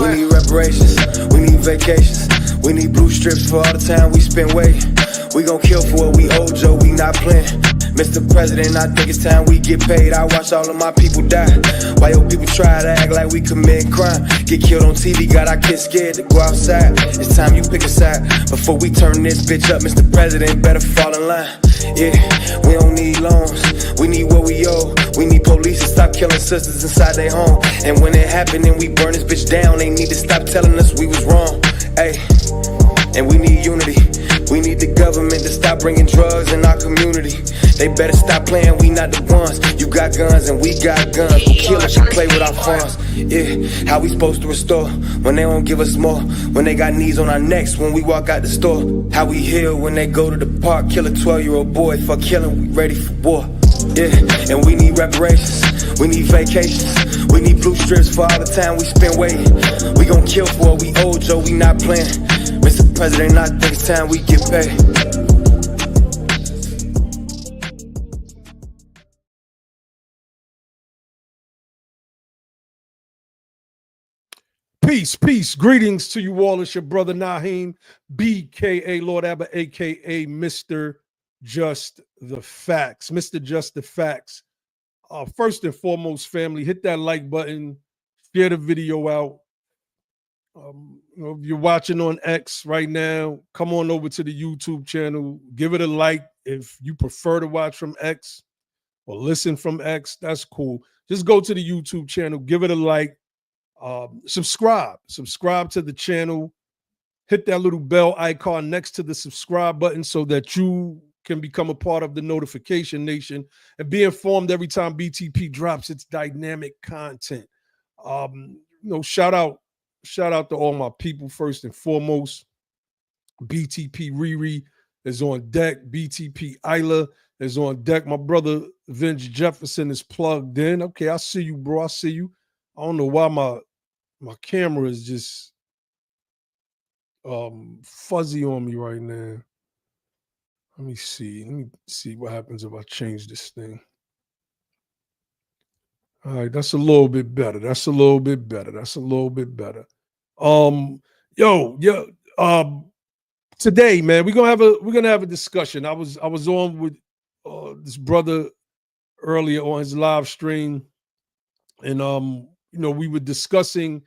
We need reparations, we need vacations, we need blue strips for all the time we spent waiting. We gon' kill for what we owe, Joe, we not playing. Mr. President, I think it's time we get paid. I watch all of my people die, while your people try to act like we commit crime. Get killed on TV, got our kids scared to go outside. It's time you pick a side, before we turn this bitch up. Mr. President, better fall in line. Yeah, we don't need loans, we need what we owe. We need police to stop killing sisters inside their home. And when it happened and we burn this bitch down, they need to stop telling us we was wrong. Ay, and we need unity. We need the government to stop bringing drugs in our community. They better stop playing, we not the ones. You got guns and we got guns. We'll kill if you play with our funds. Yeah, how we supposed to restore when they don't give us more? When they got knees on our necks when we walk out the store? How we heal when they go to the park, kill a 12-year-old boy for killing, we ready for war. Yeah, and we need reparations, we need vacations, we need blue strips for all the time we spent waiting. We gon' kill for what we owe, Joe, we not playing. Mr. President, I think it's time we get paid. Peace, peace, greetings to you all. It's your brother Naheem, BKA Lord Abba, aka Mr. Just the Facts. Mr. Just the Facts. First and foremost, family, hit that like button, share the video out. If you're watching on X right now, come on over to the YouTube channel, give it a like. If you prefer to watch from X or listen from X, that's cool. Just go to the YouTube channel, give it a like. Subscribe to the channel, hit that little bell icon next to the subscribe button so that you can become a part of the notification nation and be informed every time BTP drops its dynamic content. Shout out to all my people. First and foremost, BTP Riri is on deck, BTP Isla is on deck. My brother Vince Jefferson is plugged in. Okay, I see you, bro. I see you. I don't know why my camera is just fuzzy on me right now. Let me see what happens if I change this thing. All right, that's a little bit better. Today, man, we're gonna have a discussion. I was on with this brother earlier on his live stream, and we were discussing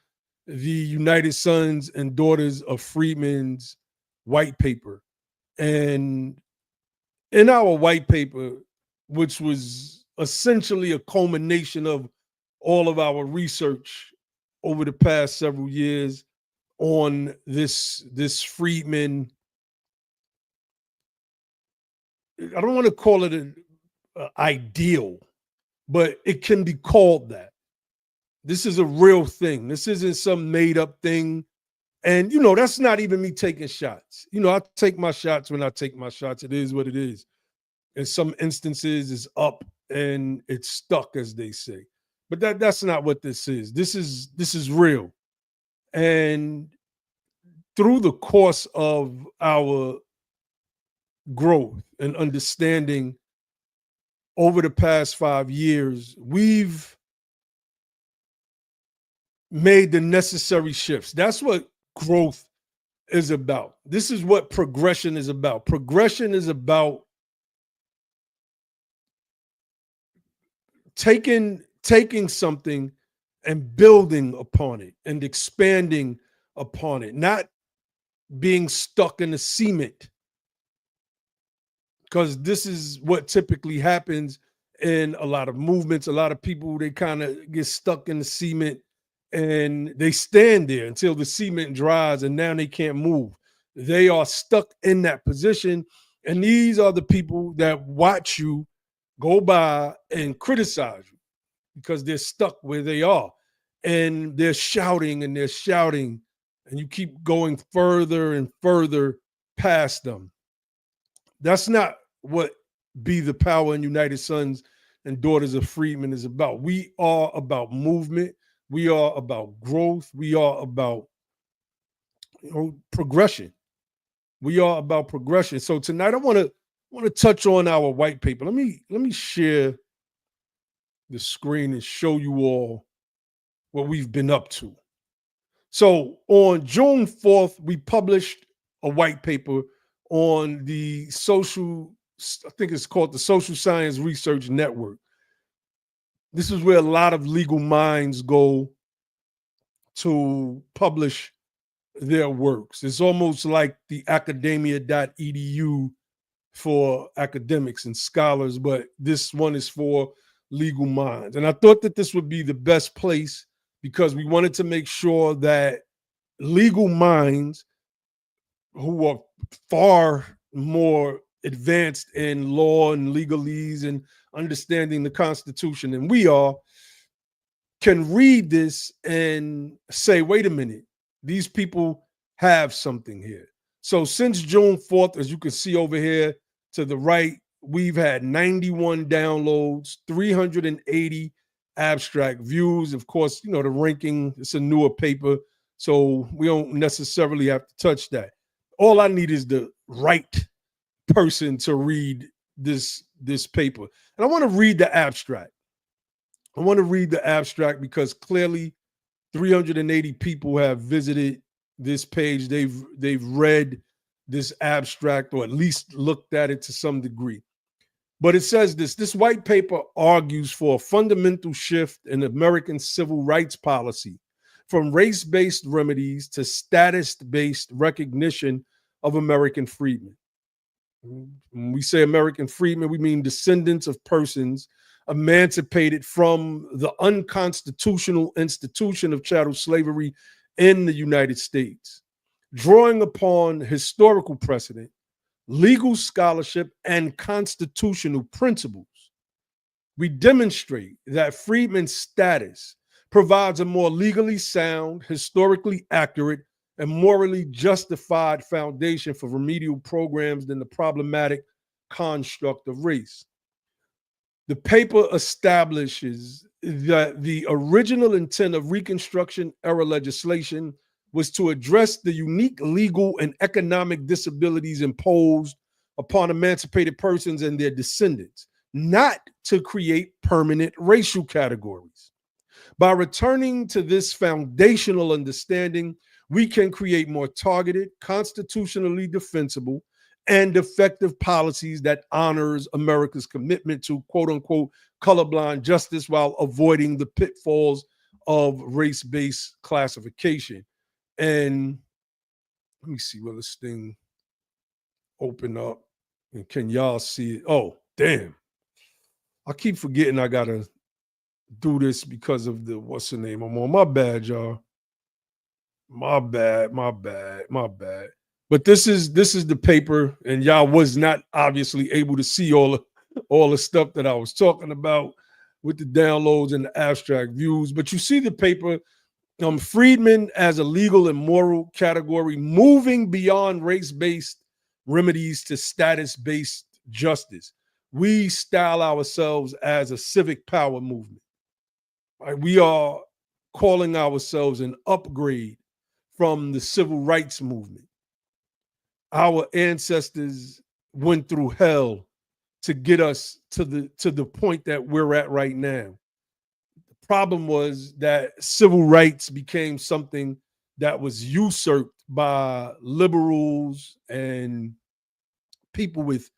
the United Sons and Daughters of Freedmen's white paper. And in our white paper, which was essentially a culmination of all of our research over the past several years on this Freedmen, I don't want to call it an ideal, but it can be called that. This is a real thing. This isn't some made up thing. And, that's not even me taking shots. I take my shots when I take my shots. It is what it is. In some instances, it's up and it's stuck, as they say. But that's not what this is. This is real. And through the course of our growth and understanding over the past 5 years, we've made the necessary shifts. That's what growth is about. This is what progression is about. Progression is about taking something and building upon it and expanding upon it, not being stuck in the cement. Because this is what typically happens in a lot of movements. A lot of people, they kind of get stuck in the cement and they stand there until the cement dries and now they can't move. They are stuck in that position. And these are the people that watch you go by and criticize you because they're stuck where they are. And they're shouting and they're shouting, and you keep going further and further past them. That's not what Be the Power and United Sons and Daughters of Freedmen is about. We are about movement. We are about growth. We are about progression. We are about progression. So tonight I want to touch on our white paper. Let me share the screen and show you all what we've been up to. So on June 4th, we published a white paper on the I think it's called the Social Science Research Network. This is where a lot of legal minds go to publish their works. It's almost like the academia.edu for academics and scholars, but this one is for legal minds. And I thought that this would be the best place because we wanted to make sure that legal minds who are far more advanced in law and legalese and understanding the Constitution than we are can read this and say, wait a minute, these people have something here. So since June 4th, as you can see over here to the right, we've had 91 downloads, 380 abstract views. Of course, you know, the ranking, it's a newer paper, so we don't necessarily have to touch that. All I need is the right person to read this paper. And I want to read the abstract. I want to read the abstract because clearly 380 people have visited this page. They've read this abstract or at least looked at it to some degree. But it says this white paper argues for a fundamental shift in American civil rights policy from race-based remedies to status-based recognition of American freedmen. When we say American freedmen, we mean descendants of persons emancipated from the unconstitutional institution of chattel slavery in the United States, drawing upon historical precedent, legal scholarship, and constitutional principles. We demonstrate that freedmen's status provides a more legally sound, historically accurate, and morally justified foundation for remedial programs than the problematic construct of race. The paper establishes that the original intent of Reconstruction era legislation was to address the unique legal and economic disabilities imposed upon emancipated persons and their descendants, not to create permanent racial categories. By returning to this foundational understanding, we can create more targeted, constitutionally defensible, and effective policies that honors America's commitment to quote unquote colorblind justice while avoiding the pitfalls of race-based classification. And let me see, will this thing open up? And can y'all see it? Oh, damn. I keep forgetting I gotta do this because of the, what's the name I'm on. My bad, y'all. My bad. But this is the paper, and y'all was not obviously able to see all the stuff that I was talking about with the downloads and the abstract views. But you see the paper, Freedmen as a legal and moral category, moving beyond race-based remedies to status-based justice. We style ourselves as a civic power movement. Right? We are calling ourselves an upgrade from the civil rights movement. Our ancestors went through hell to get us to the point that we're at right now. The problem was that civil rights became something that was usurped by liberals and people with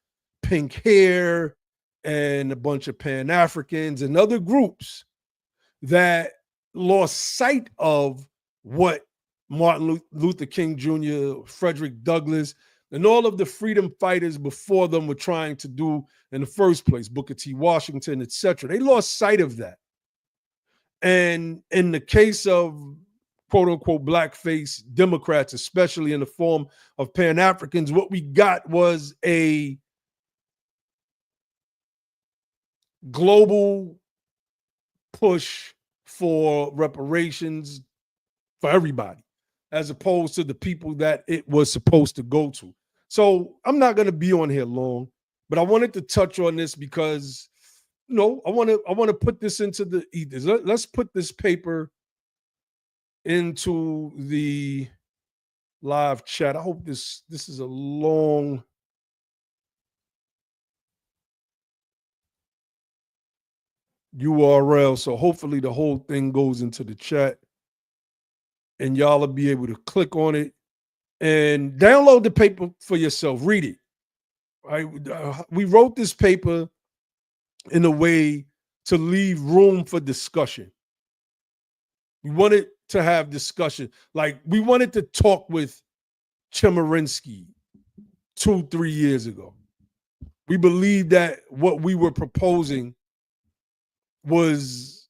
pink hair and a bunch of Pan-Africans and other groups that lost sight of what Martin Luther King Jr., Frederick Douglass, and all of the freedom fighters before them were trying to do in the first place, Booker T. Washington, etc. They lost sight of that. And in the case of quote unquote blackface Democrats, especially in the form of Pan-Africans, what we got was a global push for reparations for everybody, as opposed to the people that it was supposed to go to. So I'm not going to be on here long, but I wanted to touch on this because, I want to put this into the ethers. Let's put this paper into the live chat. I hope this is a long URL, so hopefully the whole thing goes into the chat and y'all will be able to click on it and download the paper for yourself. Read it. Right? We wrote this paper in a way to leave room for discussion. We wanted to have discussion. Like, we wanted to talk with Chemerinsky 2-3 years ago. We believed that what we were proposing was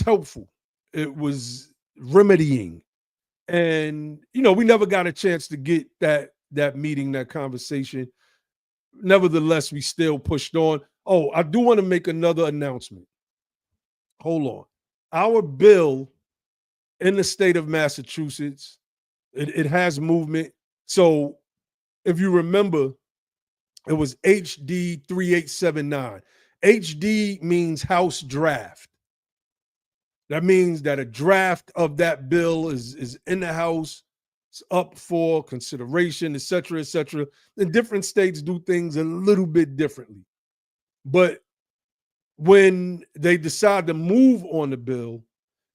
helpful. It was remedying. And, we never got a chance to get that meeting, that conversation. Nevertheless, we still pushed on. Oh, I do want to make another announcement. Hold on. Our bill in the state of Massachusetts, it has movement. So if you remember, it was HD 3879. HD means House draft. That means that a draft of that bill is in the House. It's up for consideration, et cetera, et cetera. And different states do things a little bit differently. But when they decide to move on the bill,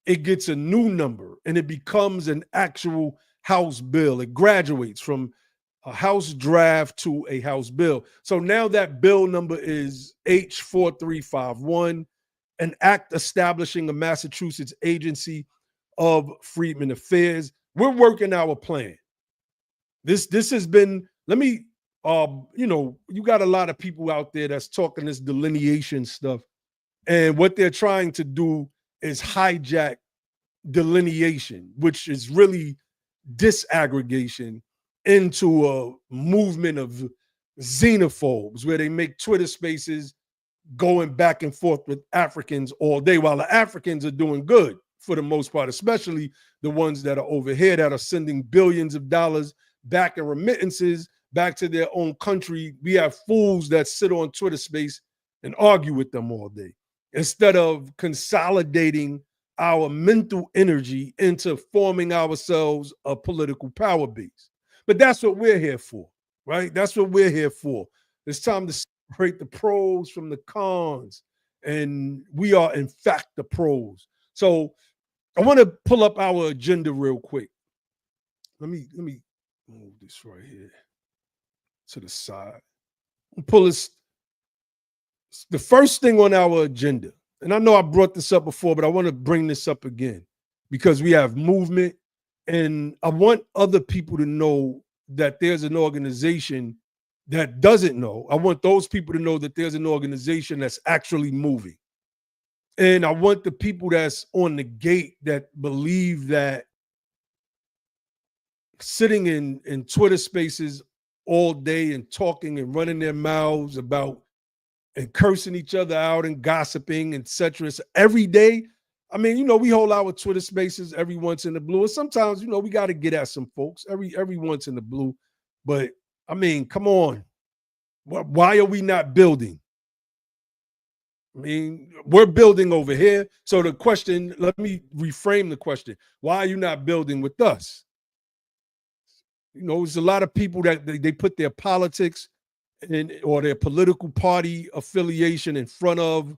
it gets a new number and it becomes an actual House bill. It graduates from a House draft to a House bill. So now that bill number is H4351, an act establishing a Massachusetts Agency of Freedmen Affairs. We're working our plan. This has been, you got a lot of people out there that's talking this delineation stuff. And what they're trying to do is hijack delineation, which is really disaggregation, into a movement of xenophobes where they make Twitter spaces going back and forth with Africans all day while the Africans are doing good for the most part, especially the ones that are over here that are sending billions of dollars back in remittances back to their own country. We have fools that sit on Twitter space and argue with them all day instead of consolidating our mental energy into forming ourselves a political power base. But that's what we're here for, right? That's what we're here for. It's time to separate the pros from the cons. And we are, in fact, the pros. So I want to pull up our agenda real quick. Let me move this right here to the side. I'll pull this. The first thing on our agenda, and I know I brought this up before, but I want to bring this up again because we have movement, and I want other people to know that there's an organization that doesn't know. I want those people to know that there's an organization that's actually moving. And I want the people that's on the gate that believe that sitting in Twitter spaces all day and talking and running their mouths about and cursing each other out and gossiping, etc. every day. I mean, we hold our Twitter spaces every once in the blue. And sometimes, we got to get at some folks every once in the blue. But I mean, come on. Why are we not building? I mean, we're building over here. So the question, let me reframe the question. Why are you not building with us? You know, there's a lot of people that they put their politics or their political party affiliation in front of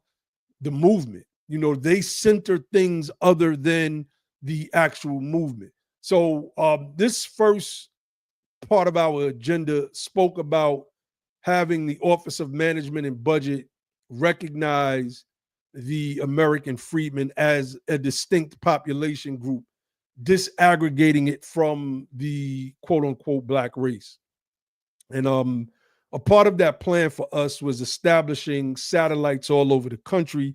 the movement. You know, they center things other than the actual movement. So this first part of our agenda spoke about having the Office of Management and Budget recognize the American freedmen as a distinct population group, disaggregating it from the quote unquote black race. And a part of that plan for us was establishing satellites all over the country,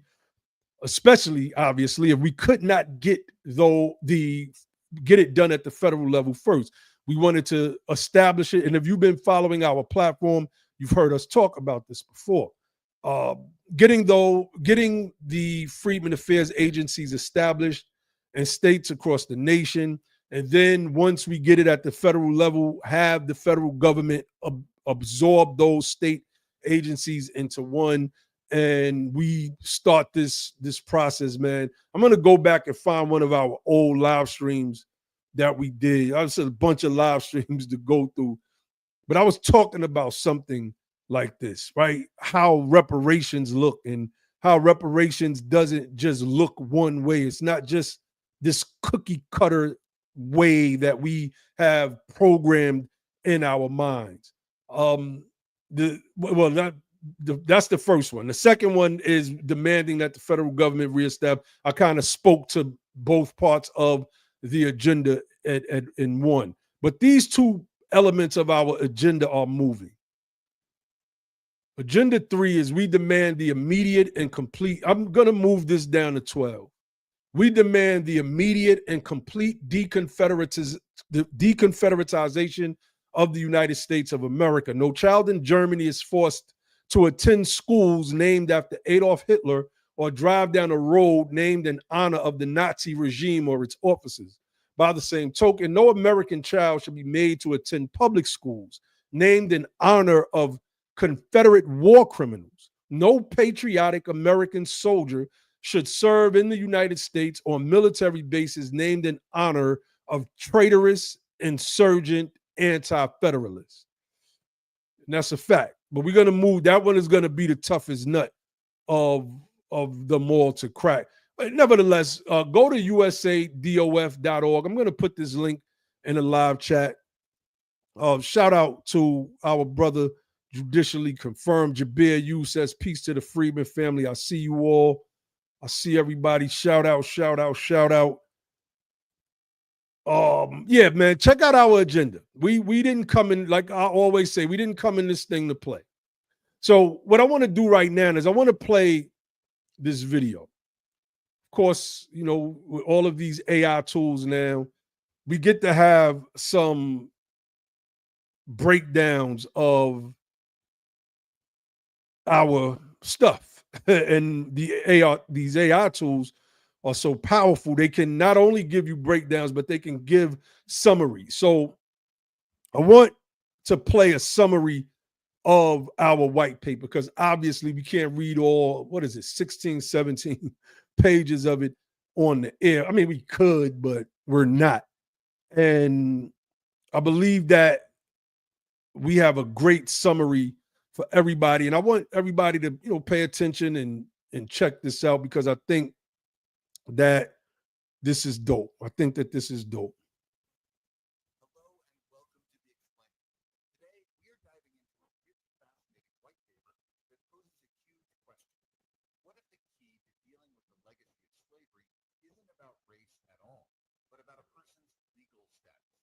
especially obviously if we could not get it done at the federal level first. We wanted to establish it. And if you've been following our platform, you've heard us talk about this before. Getting the Freedmen Affairs agencies established in states across the nation. And then once we get it at the federal level, have the federal government absorb those state agencies into one, and we start this process, man. I'm gonna go back and find one of our old live streams that we did. I said a bunch of live streams to go through, but I was talking about something like this, right? How reparations look and how reparations doesn't just look one way. It's not just this cookie cutter way that we have programmed in our minds. That's the first one. The second one is demanding that the federal government reestablish. I kind of spoke to both parts of the agenda in one, but these two elements of our agenda are moving. Agenda 3 is we demand the immediate and complete. I'm going to move this down to 12. We demand the immediate and complete deconfederatization of the United States of America. No child in Germany is forced to attend schools named after Adolf Hitler or drive down a road named in honor of the Nazi regime or its officers. By the same token, no American child should be made to attend public schools named in honor of Confederate war criminals. No patriotic American soldier should serve in the United States on military bases named in honor of traitorous, insurgent, anti-federalists. And that's a fact. But we're going to move. That one is going to be the toughest nut of them all to crack. But nevertheless, go to usadof.org. I'm going to put this link in the live chat. Shout out to our brother, Judicially Confirmed. Jabir Yu says, peace to the Freedmen family. I see you all. I see everybody. Shout out, shout out, shout out. Yeah, man, check out our agenda. We didn't come in, like I always say, we didn't come in this thing to play. So what I want to do right now is I want to play this video. Of course, you know, with all of these AI tools now, we get to have some breakdowns of our stuff. And these AI tools are so powerful. They can not only give you breakdowns, but they can give summaries. So I want to play a summary of our white paper because obviously we can't read all, 16, 17 pages of it on the air. I mean, we could, but we're not. And I believe that we have a great summary for everybody. And I want everybody to, you know, pay attention and check this out because I think that this is dope. I think that this is dope. Hello and welcome to The Explainer. Today, we are diving into a really fascinating white paper that poses a huge question. What if the key to dealing with the legacy of slavery isn't about race at all, but about a person's legal status?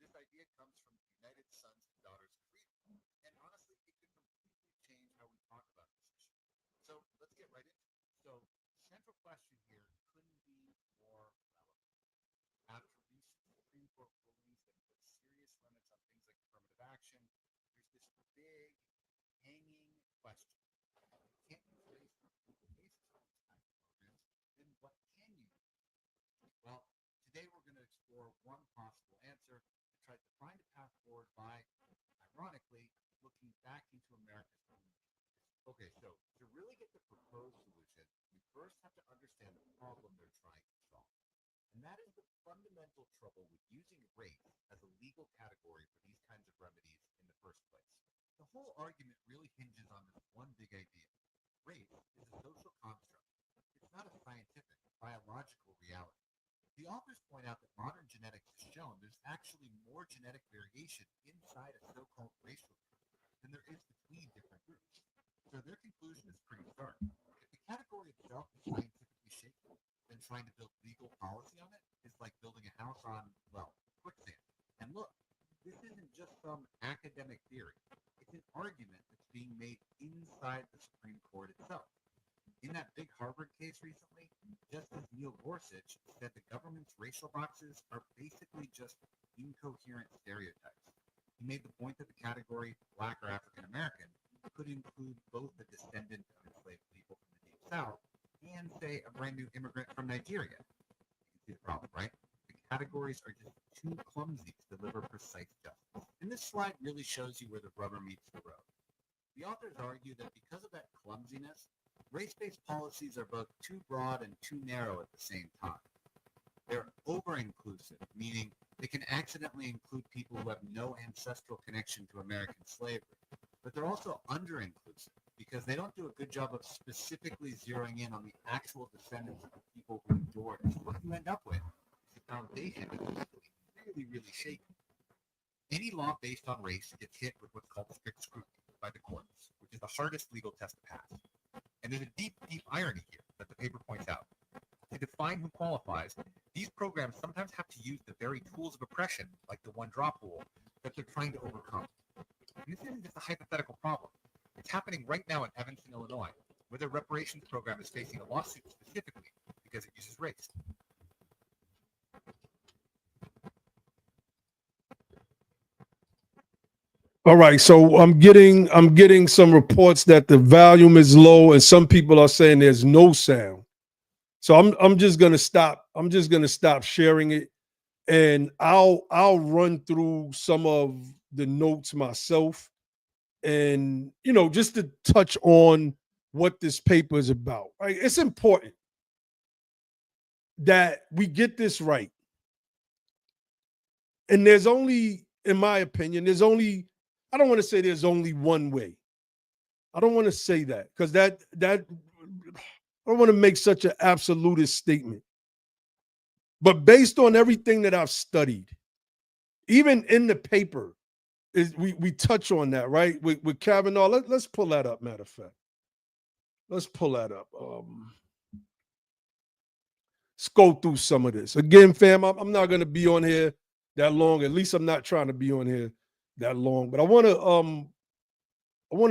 This idea comes from the United Sons and Daughters Creed, and honestly, it could completely change how we talk about this issue. So let's get right into it. So the central question here couldn't be more relevant. After recent Supreme Court rulings that put serious limits on things like affirmative action, there's this big hanging question. Can't you place on a legal basis on these kinds of programs? Then what can you do? Well, today we're going to explore one possible answer to try to find a path forward by, ironically, looking back into America's own history. Okay, so to really get the proposed solution, we first have to understand the problem they're trying to solve. And that is the fundamental trouble with using race as a legal category for these kinds of remedies in the first place. The whole argument really hinges on this one big idea. Race is a social construct. It's not a scientific, biological reality. The authors point out that modern genetics has shown there's actually more genetic variation inside a so-called racial group than there is between different groups. So their conclusion is pretty stark. If the category itself is scientifically shaky, then trying to build legal policy on it is like building a house on, well, quicksand. And look, this isn't just some academic theory. It's an argument that's being made inside the Supreme Court itself. In that big Harvard case recently, Justice Neil Gorsuch said the government's racial boxes are basically just incoherent stereotypes. He made the point that the category Black or African American could include both the descendant of enslaved people from the Deep South and, say, a brand new immigrant from Nigeria. You can see the problem, right? The categories are just too clumsy to deliver precise justice. And this slide really shows you where the rubber meets the road. The authors argue that because of that clumsiness, race-based policies are both too broad and too narrow at the same time. They're over-inclusive, meaning they can accidentally include people who have no ancestral connection to American slavery. But they're also under-inclusive because they don't do a good job of specifically zeroing in on the actual descendants of the people who endured it. So what you end up with is a foundation that's really, really shaky. Any law based on race gets hit with what's called strict scrutiny by the courts, which is the hardest legal test to pass. And there's a deep, deep irony here that the paper points out. To define who qualifies, these programs sometimes have to use the very tools of oppression, like the one-drop rule, that they're trying to overcome. And this isn't just a hypothetical problem. It's happening right now in Evanston, Illinois, where their reparations program is facing a lawsuit specifically because it uses race. All right, so I'm getting some reports that the volume is low, and some people are saying there's no sound. So I'm just gonna stop. I'm just gonna stop sharing it, and I'll run through some of the notes myself, and just to touch on what this paper is about. Right, it's important that we get this right, and there's only, in my opinion, I don't want to say there's only one way. I don't want to say that because that I don't want to make such an absolutist statement. But based on everything that I've studied, even in the paper, we touch on that, right? With Kavanaugh. Let's pull that up, matter of fact. Let's pull that up. Let's go through some of this. Again, fam, I'm not going to be on here that long. At least I'm not trying to be on here that long, but I want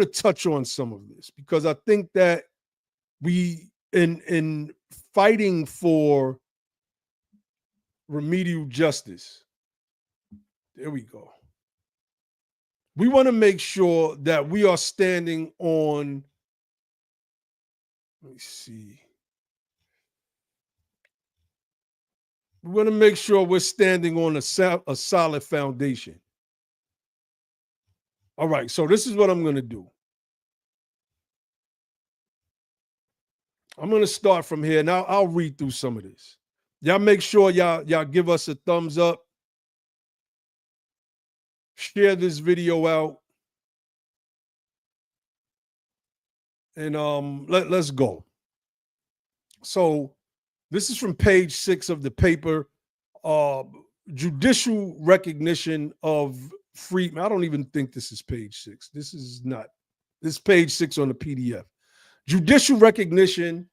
to touch on some of this because I think that we in fighting for remedial justice, there we go. We want to make sure that we are standing on, let me see. We want to make sure we're standing on a solid foundation. All right, so this is what I'm going to do. I'm going to start from here. Now I'll read through some of this. Y'all make sure y'all give us a thumbs up. Share this video out. And let's go. So this is from page 6 of the paper. Judicial recognition of Freedmen. I don't even think this is page 6. This is page 6 on the PDF. Judicial recognition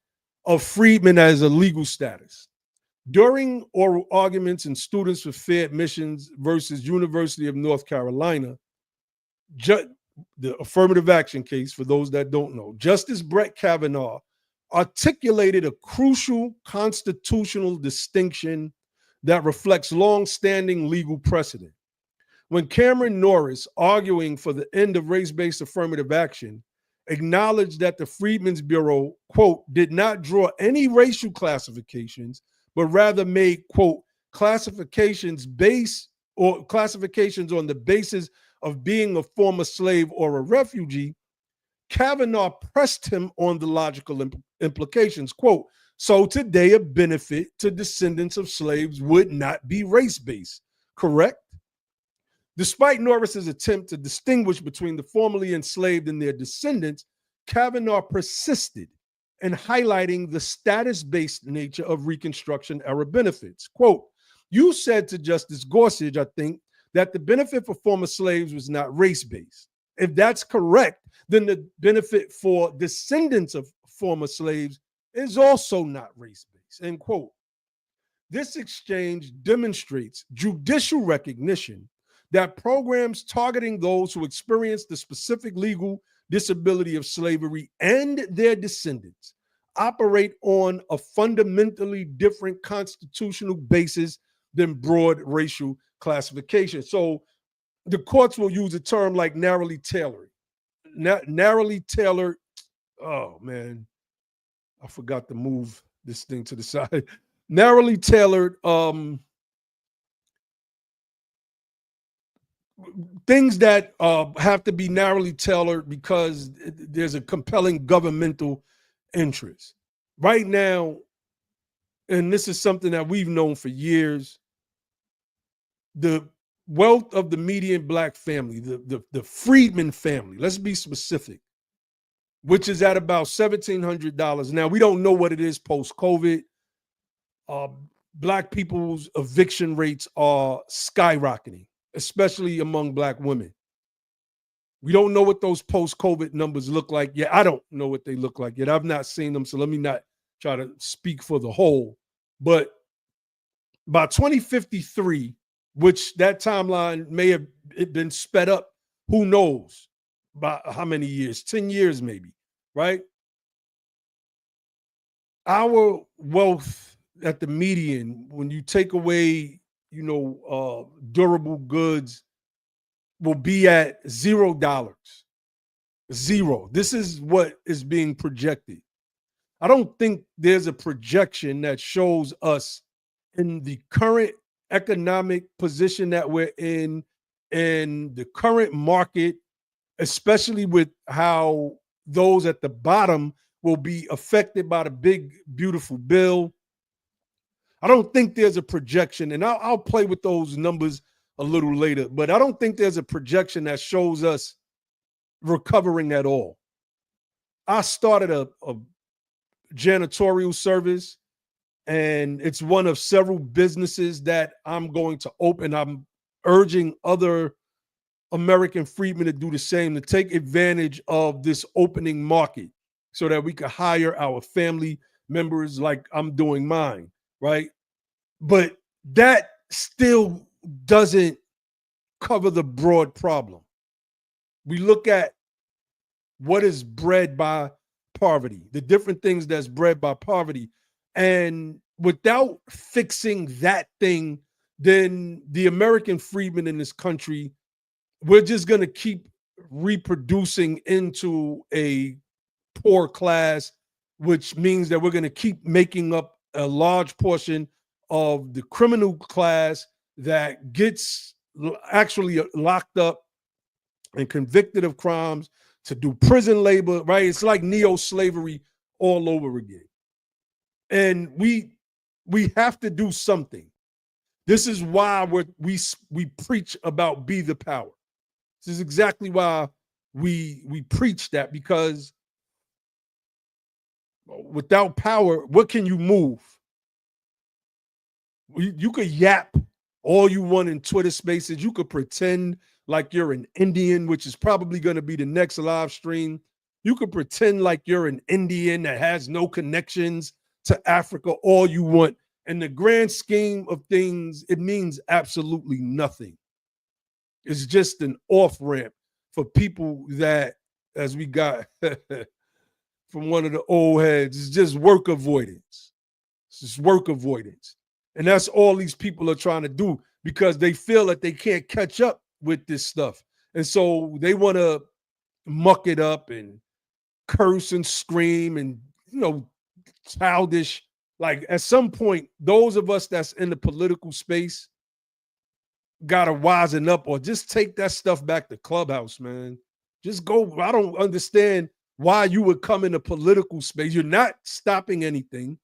of Freedmen as a legal status. During oral arguments in Students for Fair Admissions versus University of North Carolina, the affirmative action case, for those that don't know, Justice Brett Kavanaugh articulated a crucial constitutional distinction that reflects long-standing legal precedent. When Cameron Norris, arguing for the end of race-based affirmative action, acknowledged that the Freedmen's Bureau, quote, did not draw any racial classifications, but rather made, quote, classifications on the basis of being a former slave or a refugee, Kavanaugh pressed him on the logical implications. Quote, so today a benefit to descendants of slaves would not be race-based, correct? Despite Norris's attempt to distinguish between the formerly enslaved and their descendants, Kavanaugh persisted in highlighting the status-based nature of Reconstruction era benefits. Quote, you said to Justice Gorsuch, I think, that the benefit for former slaves was not race-based. If that's correct, then the benefit for descendants of former slaves is also not race-based, end quote. This exchange demonstrates judicial recognition that programs targeting those who experience the specific legal disability of slavery and their descendants operate on a fundamentally different constitutional basis than broad racial classification. So the courts will use a term like narrowly tailored. Narrowly tailored, oh man, I forgot to move this thing to the side. Narrowly tailored things that have to be narrowly tailored because there's a compelling governmental interest. Right now, and this is something that we've known for years, the wealth of the median black family, the Freedmen family, let's be specific, which is at about $1,700. Now, we don't know what it is post-COVID. Black people's eviction rates are skyrocketing, especially among black women. We don't know what those post-COVID numbers look like yet. I don't know what they look like yet. I've not seen them, so let me not try to speak for the whole. But by 2053, which that timeline may have been sped up, who knows by how many years, 10 years maybe, right? Our wealth at the median, when you take away, durable goods, will be at $0. Zero. This is what is being projected. I don't think there's a projection that shows us in the current economic position that we're in the current market, especially with how those at the bottom will be affected by the big, beautiful bill. I don't think there's a projection, and I'll play with those numbers a little later, but I don't think there's a projection that shows us recovering at all. I started a janitorial service, and it's one of several businesses that I'm going to open. I'm urging other American freedmen to do the same, to take advantage of this opening market so that we can hire our family members like I'm doing mine, right? But that still doesn't cover the broad problem. We look at what is bred by poverty, the different things that's bred by poverty. And without fixing that thing, then the American freedmen in this country, we're just going to keep reproducing into a poor class, which means that we're going to keep making up a large portion of the criminal class that gets actually locked up and convicted of crimes to do prison labor, right? It's like neo-slavery all over again. And we have to do something. This is why we preach about be the power. This is exactly why we preach that, because without power, what can you move? You could yap all you want in Twitter spaces. You could pretend like you're an Indian, which is probably going to be the next live stream. You could pretend like you're an Indian that has no connections to Africa all you want. In the grand scheme of things, it means absolutely nothing. It's just an off-ramp for people that, as we got from one of the old heads, it's just work avoidance. It's just work avoidance. And that's all these people are trying to do, because they feel that they can't catch up with this stuff. And so they want to muck it up and curse and scream and, childish. Like, at some point, those of us that's in the political space got to wisen up, or just take that stuff back to Clubhouse, man. Just go. I don't understand why you would come in a political space. You're not stopping anything.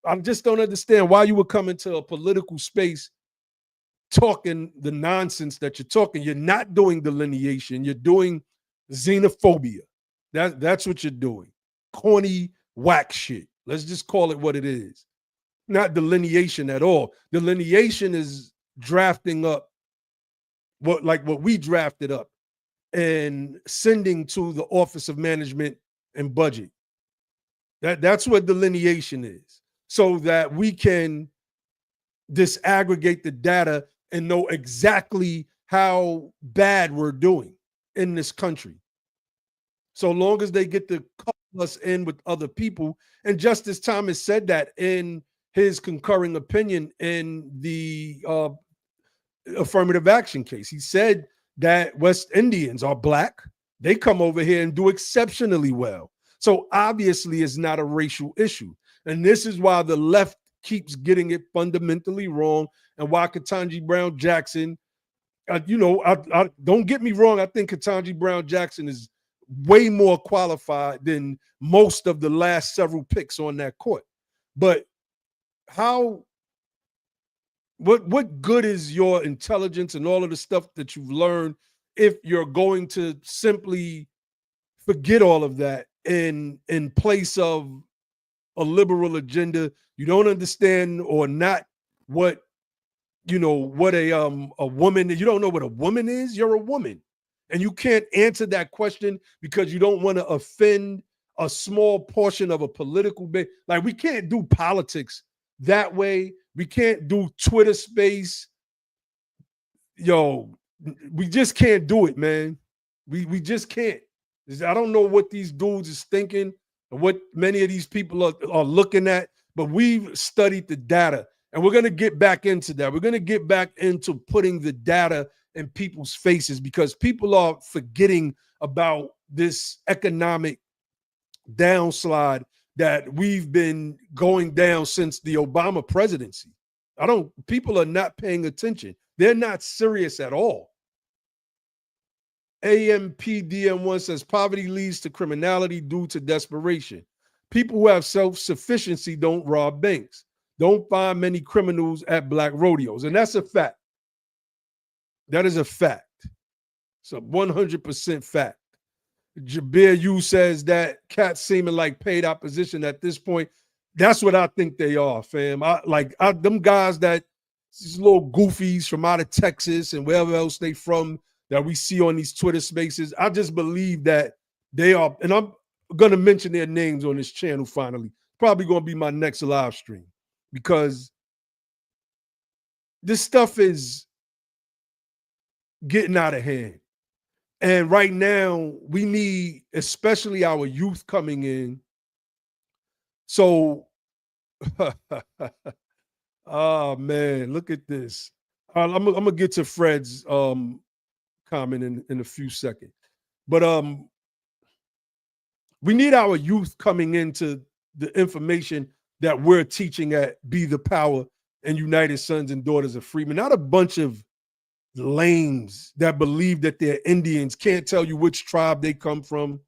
I just don't understand why you would come into a political space talking the nonsense that you're talking. You're not doing delineation. You're doing xenophobia. That's what you're doing. Corny, whack shit. Let's just call it what it is. Not delineation at all. Delineation is drafting up what we drafted up and sending to the Office of Management and Budget. That's what delineation is, so that we can disaggregate the data and know exactly how bad we're doing in this country. So long as they get to couple us in with other people. And Justice Thomas said that in his concurring opinion in the affirmative action case. He said that West Indians are Black. They come over here and do exceptionally well. So obviously it's not a racial issue. And this is why the left keeps getting it fundamentally wrong, and why Ketanji Brown Jackson, I don't get me wrong, I think Ketanji Brown Jackson is way more qualified than most of the last several picks on that court. But what good is your intelligence and all of the stuff that you've learned if you're going to simply forget all of that in place of a liberal agenda? You don't understand or not what a woman, you don't know what a woman is. You're a woman, and you can't answer that question because you don't want to offend a small portion of a political base. Like, we can't do politics that way. We can't do Twitter space. We just can't do it, man. We just can't. I don't know what these dudes is thinking and what many of these people are looking at, but we've studied the data, and we're going to get back into that. We're going to get back into putting the data in people's faces, because people are forgetting about this economic downslide that we've been going down since the Obama presidency. People are not paying attention. They're not serious at all. AMPDM1 says poverty leads to criminality due to desperation. People who have self-sufficiency don't rob banks. Don't find many criminals at Black rodeos. And that's a fact. That is a fact. It's a 100% fact. Jabir Yu says that cats seeming like paid opposition at this point. That's what I think they are, fam. Them guys these little goofies from out of Texas and wherever else they from that we see on these Twitter spaces. I just believe that they are, and I'm going to mention their names on this channel finally. Probably going to be my next live stream, because this stuff is getting out of hand. And right now, we need, especially our youth coming in. So, oh man, look at this. I'm gonna get to Fred's comment in a few seconds, but we need our youth coming into the information that we're teaching at Be the Power and United Sons and Daughters of Freedmen. Not a bunch of lames that believe that they're Indians, can't tell you which tribe they come from.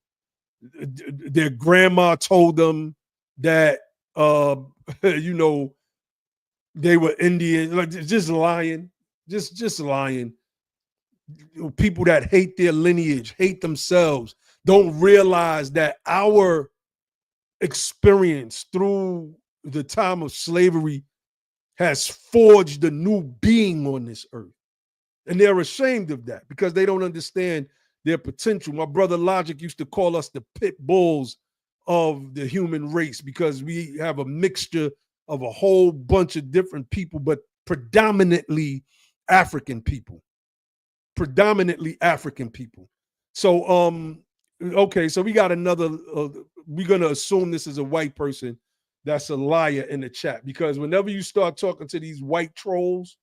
Their grandma told them that they were Indian. Like, just lying, just lying. People that hate their lineage, hate themselves, don't realize that our experience through the time of slavery has forged a new being on this earth. And they're ashamed of that because they don't understand their potential. My brother Logic used to call us the pit bulls of the human race, because we have a mixture of a whole bunch of different people, but predominantly African people. So, okay, so we got another, we're going to assume this is a white person that's a liar in the chat, because whenever you start talking to these white trolls,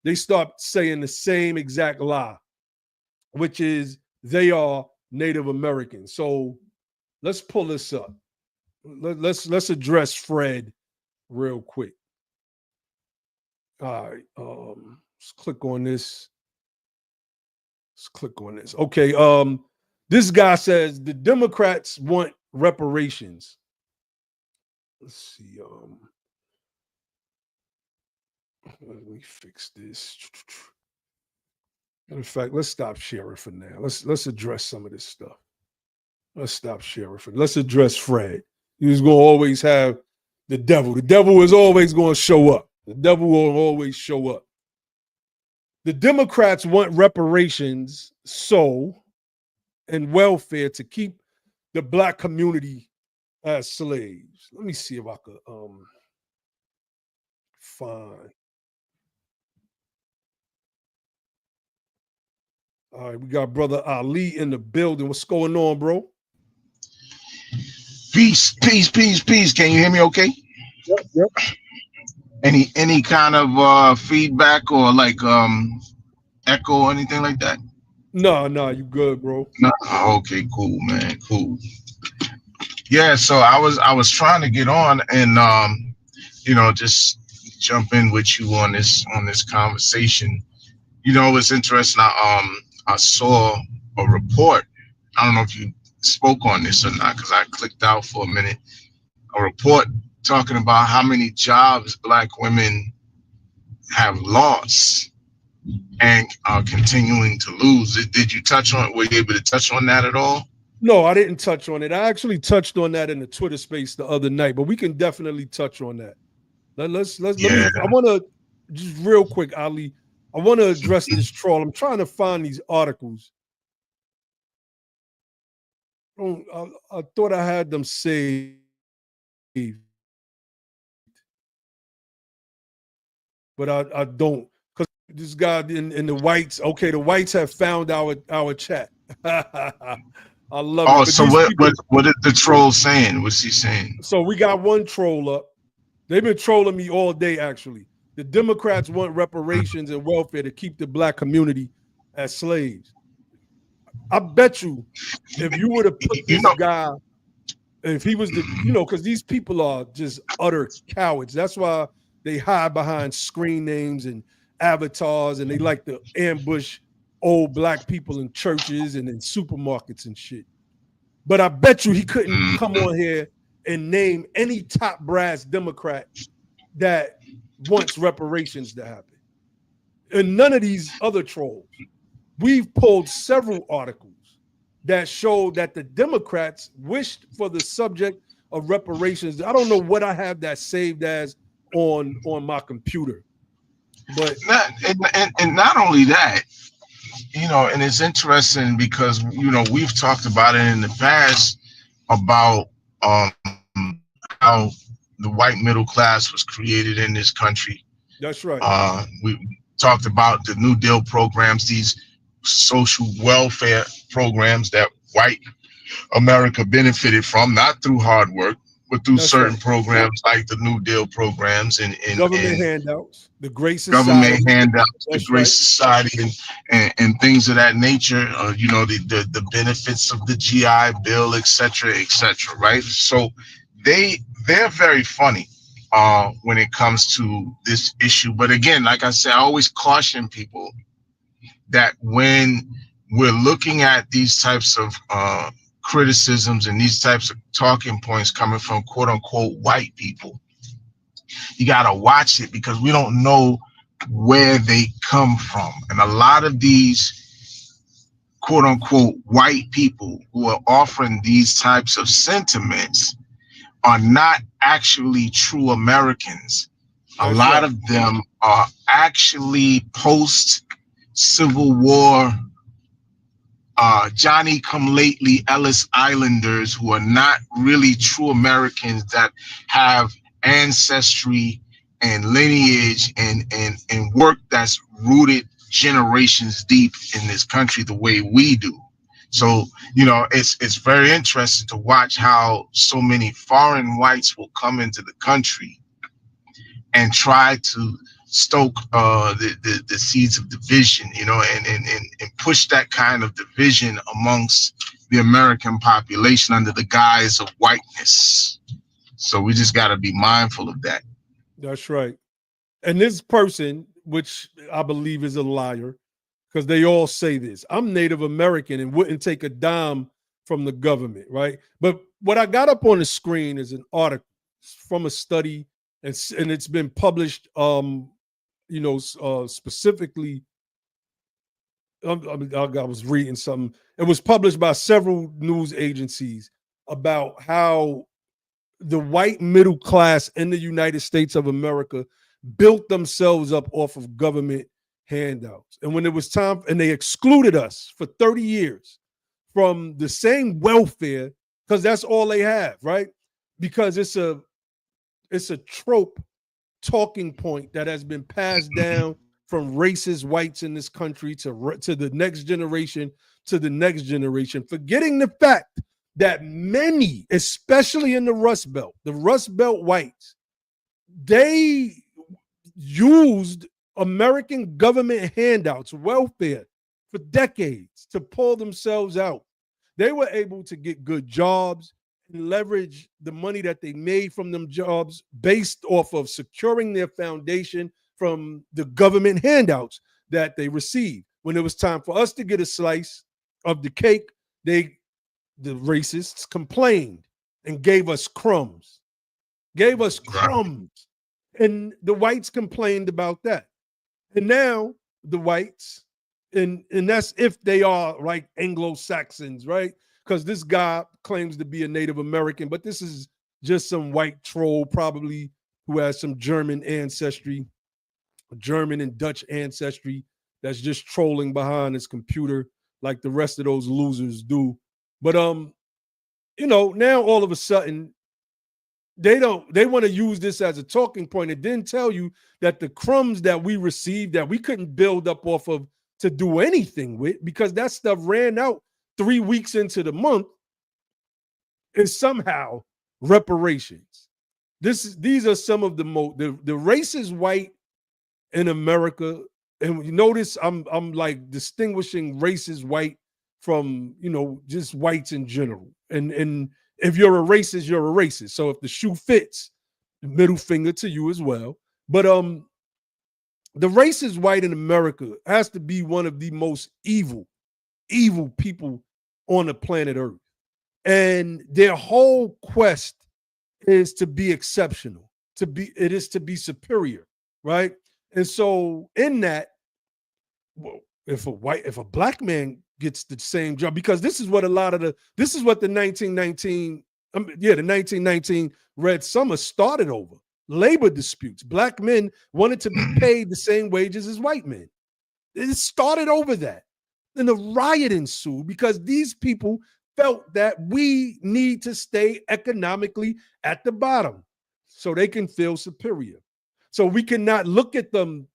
they start saying the same exact lie, which is they are Native Americans. So let's pull this up. Let's address Fred real quick. All right, let's click on this. Okay, This guy says the Democrats want reparations. Let's see. Let me fix this. In fact, let's stop sharing for now. Let's address some of this stuff. Let's stop sharing for. Let's address Fred. He's gonna always have the devil. The devil is always going to show up. The devil will always show up. The Democrats want reparations, and welfare to keep the Black community as slaves. Let me see if I could find. All right, we got Brother Ali in the building. What's going on, bro? Peace, peace, peace, peace. Can you hear me okay? Yep. Any kind of feedback or like echo or anything like that? No, you good, bro. No. Okay, cool, man. Cool. Yeah, so I was trying to get on and just jump in with you on this conversation. It's interesting. I saw a report. I don't know if you spoke on this or not because I clicked out for a minute. A report talking about how many jobs Black women have lost and are continuing to lose. Did you touch on? Were you able to touch on that at all? No, I didn't touch on it. I actually touched on that in the Twitter space the other night, but we can definitely touch on that. Let me. I want to just real quick, Ali. I want to address this troll. I'm trying to find these articles. I thought I had them saved, but I don't, because this guy in the whites. Okay, the whites have found our chat. I love it. Oh, so what is the troll saying? What's he saying? So we got one troll up. They've been trolling me all day, actually. The Democrats want reparations and welfare to keep the Black community as slaves. I bet you if you were to put this guy, if he was because these people are just utter cowards. That's why they hide behind screen names and avatars, and they like to ambush old Black people in churches and in supermarkets and shit. But I bet you he couldn't come on here and name any top brass Democrat that wants reparations to happen. And none of these other trolls. We've pulled several articles that show that the Democrats wished for the subject of reparations. I don't know what I have that saved as on my computer. But and not only that, and it's interesting because we've talked about it in the past about how the white middle class was created in this country. That's right. We talked about the New Deal programs, these social welfare programs that white America benefited from, not through hard work, but through certain programs like the New Deal programs and government handouts, the Great Society, government handouts, the Great Society, and things of that nature. The benefits of the GI Bill, etc., right? So they're very funny when it comes to this issue. But again, like I said, I always caution people that when we're looking at these types of criticisms and these types of talking points coming from quote unquote white people, you got to watch it because we don't know where they come from. And a lot of these quote unquote white people who are offering these types of sentiments are not actually true Americans. A lot of them are actually post-Civil War Johnny come lately Ellis Islanders who are not really true Americans that have ancestry and lineage and work that's rooted generations deep in this country the way we do. So, it's very interesting to watch how so many foreign whites will come into the country and try to stoke the seeds of division, and push that kind of division amongst the American population under the guise of whiteness. So we just got to be mindful of that. That's right. And this person, which I believe is a liar, because they all say this. I'm Native American and wouldn't take a dime from the government, right? But what I got up on the screen is an article from a study, and it's been published, specifically. I was reading something. It was published by several news agencies about how the white middle class in the United States of America built themselves up off of government handouts. And when it was time, and they excluded us for 30 years from the same welfare, because that's all they have, right? Because it's a trope talking point that has been passed down from racist whites in this country to the next generation, forgetting the fact that many, especially in the Rust Belt whites, they used American government handouts, welfare, for decades to pull themselves out. They were able to get good jobs and leverage the money that they made from them jobs based off of securing their foundation from the government handouts that they received. When it was time for us to get a slice of the cake, the racists complained and gave us crumbs. And the whites complained about that. And now the whites, and that's if they are like Anglo-Saxons, right? Because this guy claims to be a Native American, but this is just some white troll probably who has some German ancestry, German and Dutch ancestry, that's just trolling behind his computer like the rest of those losers do. But now all of a sudden they want to use this as a talking point and then tell you that the crumbs that we received that we couldn't build up off of to do anything with, because that stuff ran out 3 weeks into the month, is somehow reparations. These are some of the racist white in America. And you notice I'm like distinguishing racist white from, just whites in general. And if you're a racist, you're a racist. So if the shoe fits, middle finger to you as well. But the racist white in America has to be one of the most evil people on the planet Earth. And their whole quest is to be exceptional, to be superior, right? And so in that, well, if a black man gets the same job, because this is what the 1919 Red Summer started over. Labor disputes. Black men wanted to be paid the same wages as white men. It started over that. Then the riot ensued because these people felt that we need to stay economically at the bottom so they can feel superior. So we cannot look at them,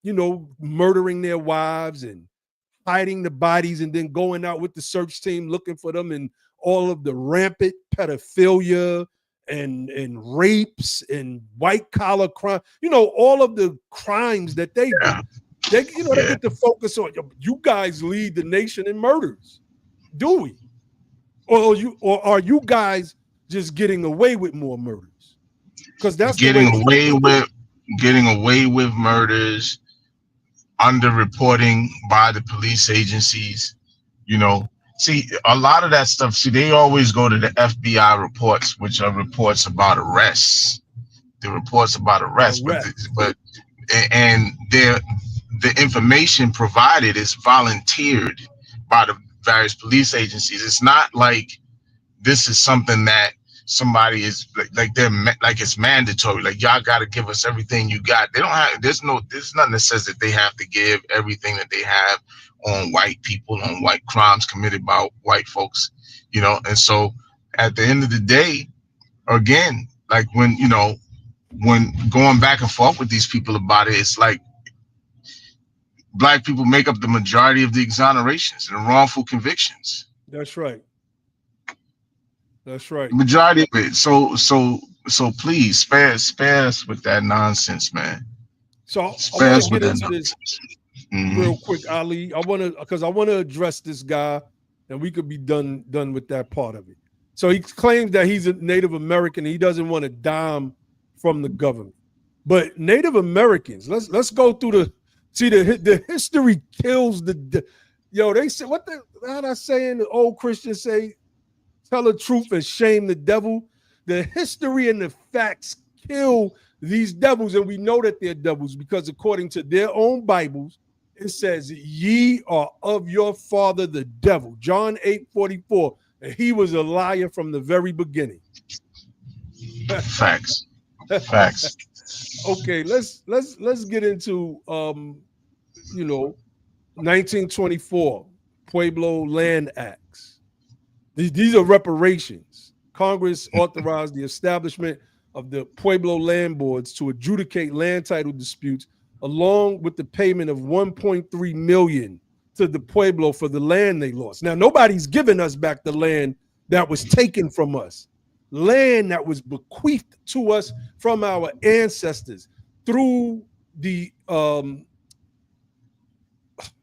murdering their wives and hiding the bodies and then going out with the search team looking for them, and all of the rampant pedophilia and rapes and white collar crime, all of the crimes that they do. They get to focus on. You guys lead the nation in murders, do we? Or are you guys just getting away with more murders? Because that's getting away with murders, underreporting by the police agencies. See, a lot of that stuff. See, they always go to the FBI reports, which are reports about arrests. The reports about arrests, but the information provided is volunteered by the various police agencies. It's not like this is something that somebody is like it's mandatory. Like, y'all got to give us everything you got. They don't have. There's nothing that says that they have to give everything that they have on white people, on white crimes committed by white folks. And so at the end of the day, again, like when going back and forth with these people about it, it's like black people make up the majority of the exonerations and the wrongful convictions. That's right. Majority of it. So please spare us with that nonsense, man. So I want to get into this real quick, Ali. I want to address this guy, and we could be done with that part of it. So he claims that he's a Native American and he doesn't want a dime from the government. But Native Americans, let's go through the history kills Yo, they say what the how I saying? The old Christians say, "Tell the truth and shame the devil." The history and the facts kill these devils, and we know that they're devils because according to their own Bibles, it says, "Ye are of your father the devil." John 8:44, and he was a liar from the very beginning. Facts. Facts. Okay, let's get into 1924 Pueblo Land Acts. These are reparations. Congress authorized the establishment of the Pueblo land boards to adjudicate land title disputes, along with the payment of 1.3 million to the Pueblo for the land they lost. Now, nobody's given us back the land that was taken from us, land that was bequeathed to us from our ancestors through the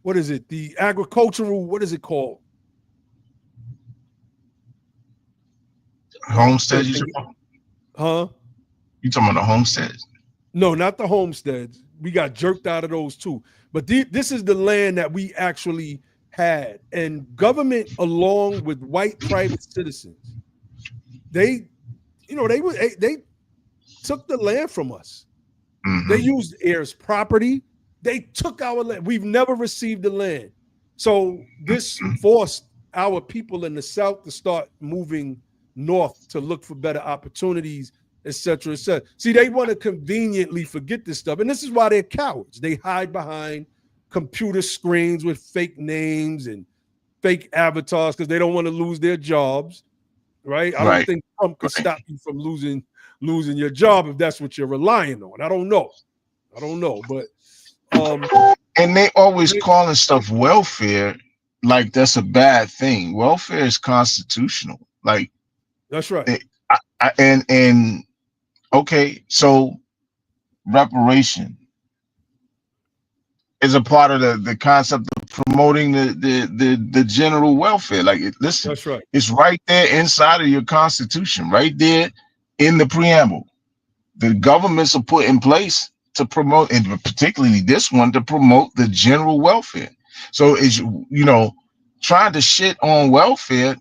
what is it? The agricultural, what is it called? Homestead, Huh? You talking about the homestead? No, not the homesteads. We got jerked out of those too. But this is the land that we actually had. And government, along with white private citizens, they took the land from us. Mm-hmm. They used heirs property. They took our land. We've never received the land. So this forced our people in the South to start moving north to look for better opportunities, et cetera, et cetera. See, they want to conveniently forget this stuff. And this is why they're cowards. They hide behind computer screens with fake names and fake avatars because they don't want to lose their jobs, right? I don't think Trump could stop you from losing your job if that's what you're relying on. I don't know. But and they always calling stuff welfare like that's a bad thing. Welfare is constitutional. Like that's right. And okay, so reparation is a part of the concept of promoting the general welfare. Like, listen, that's right. It's right there inside of your constitution, right there in the preamble. The governments are put in place to promote, and particularly this one, to promote the general welfare. So it's, trying to shit on welfare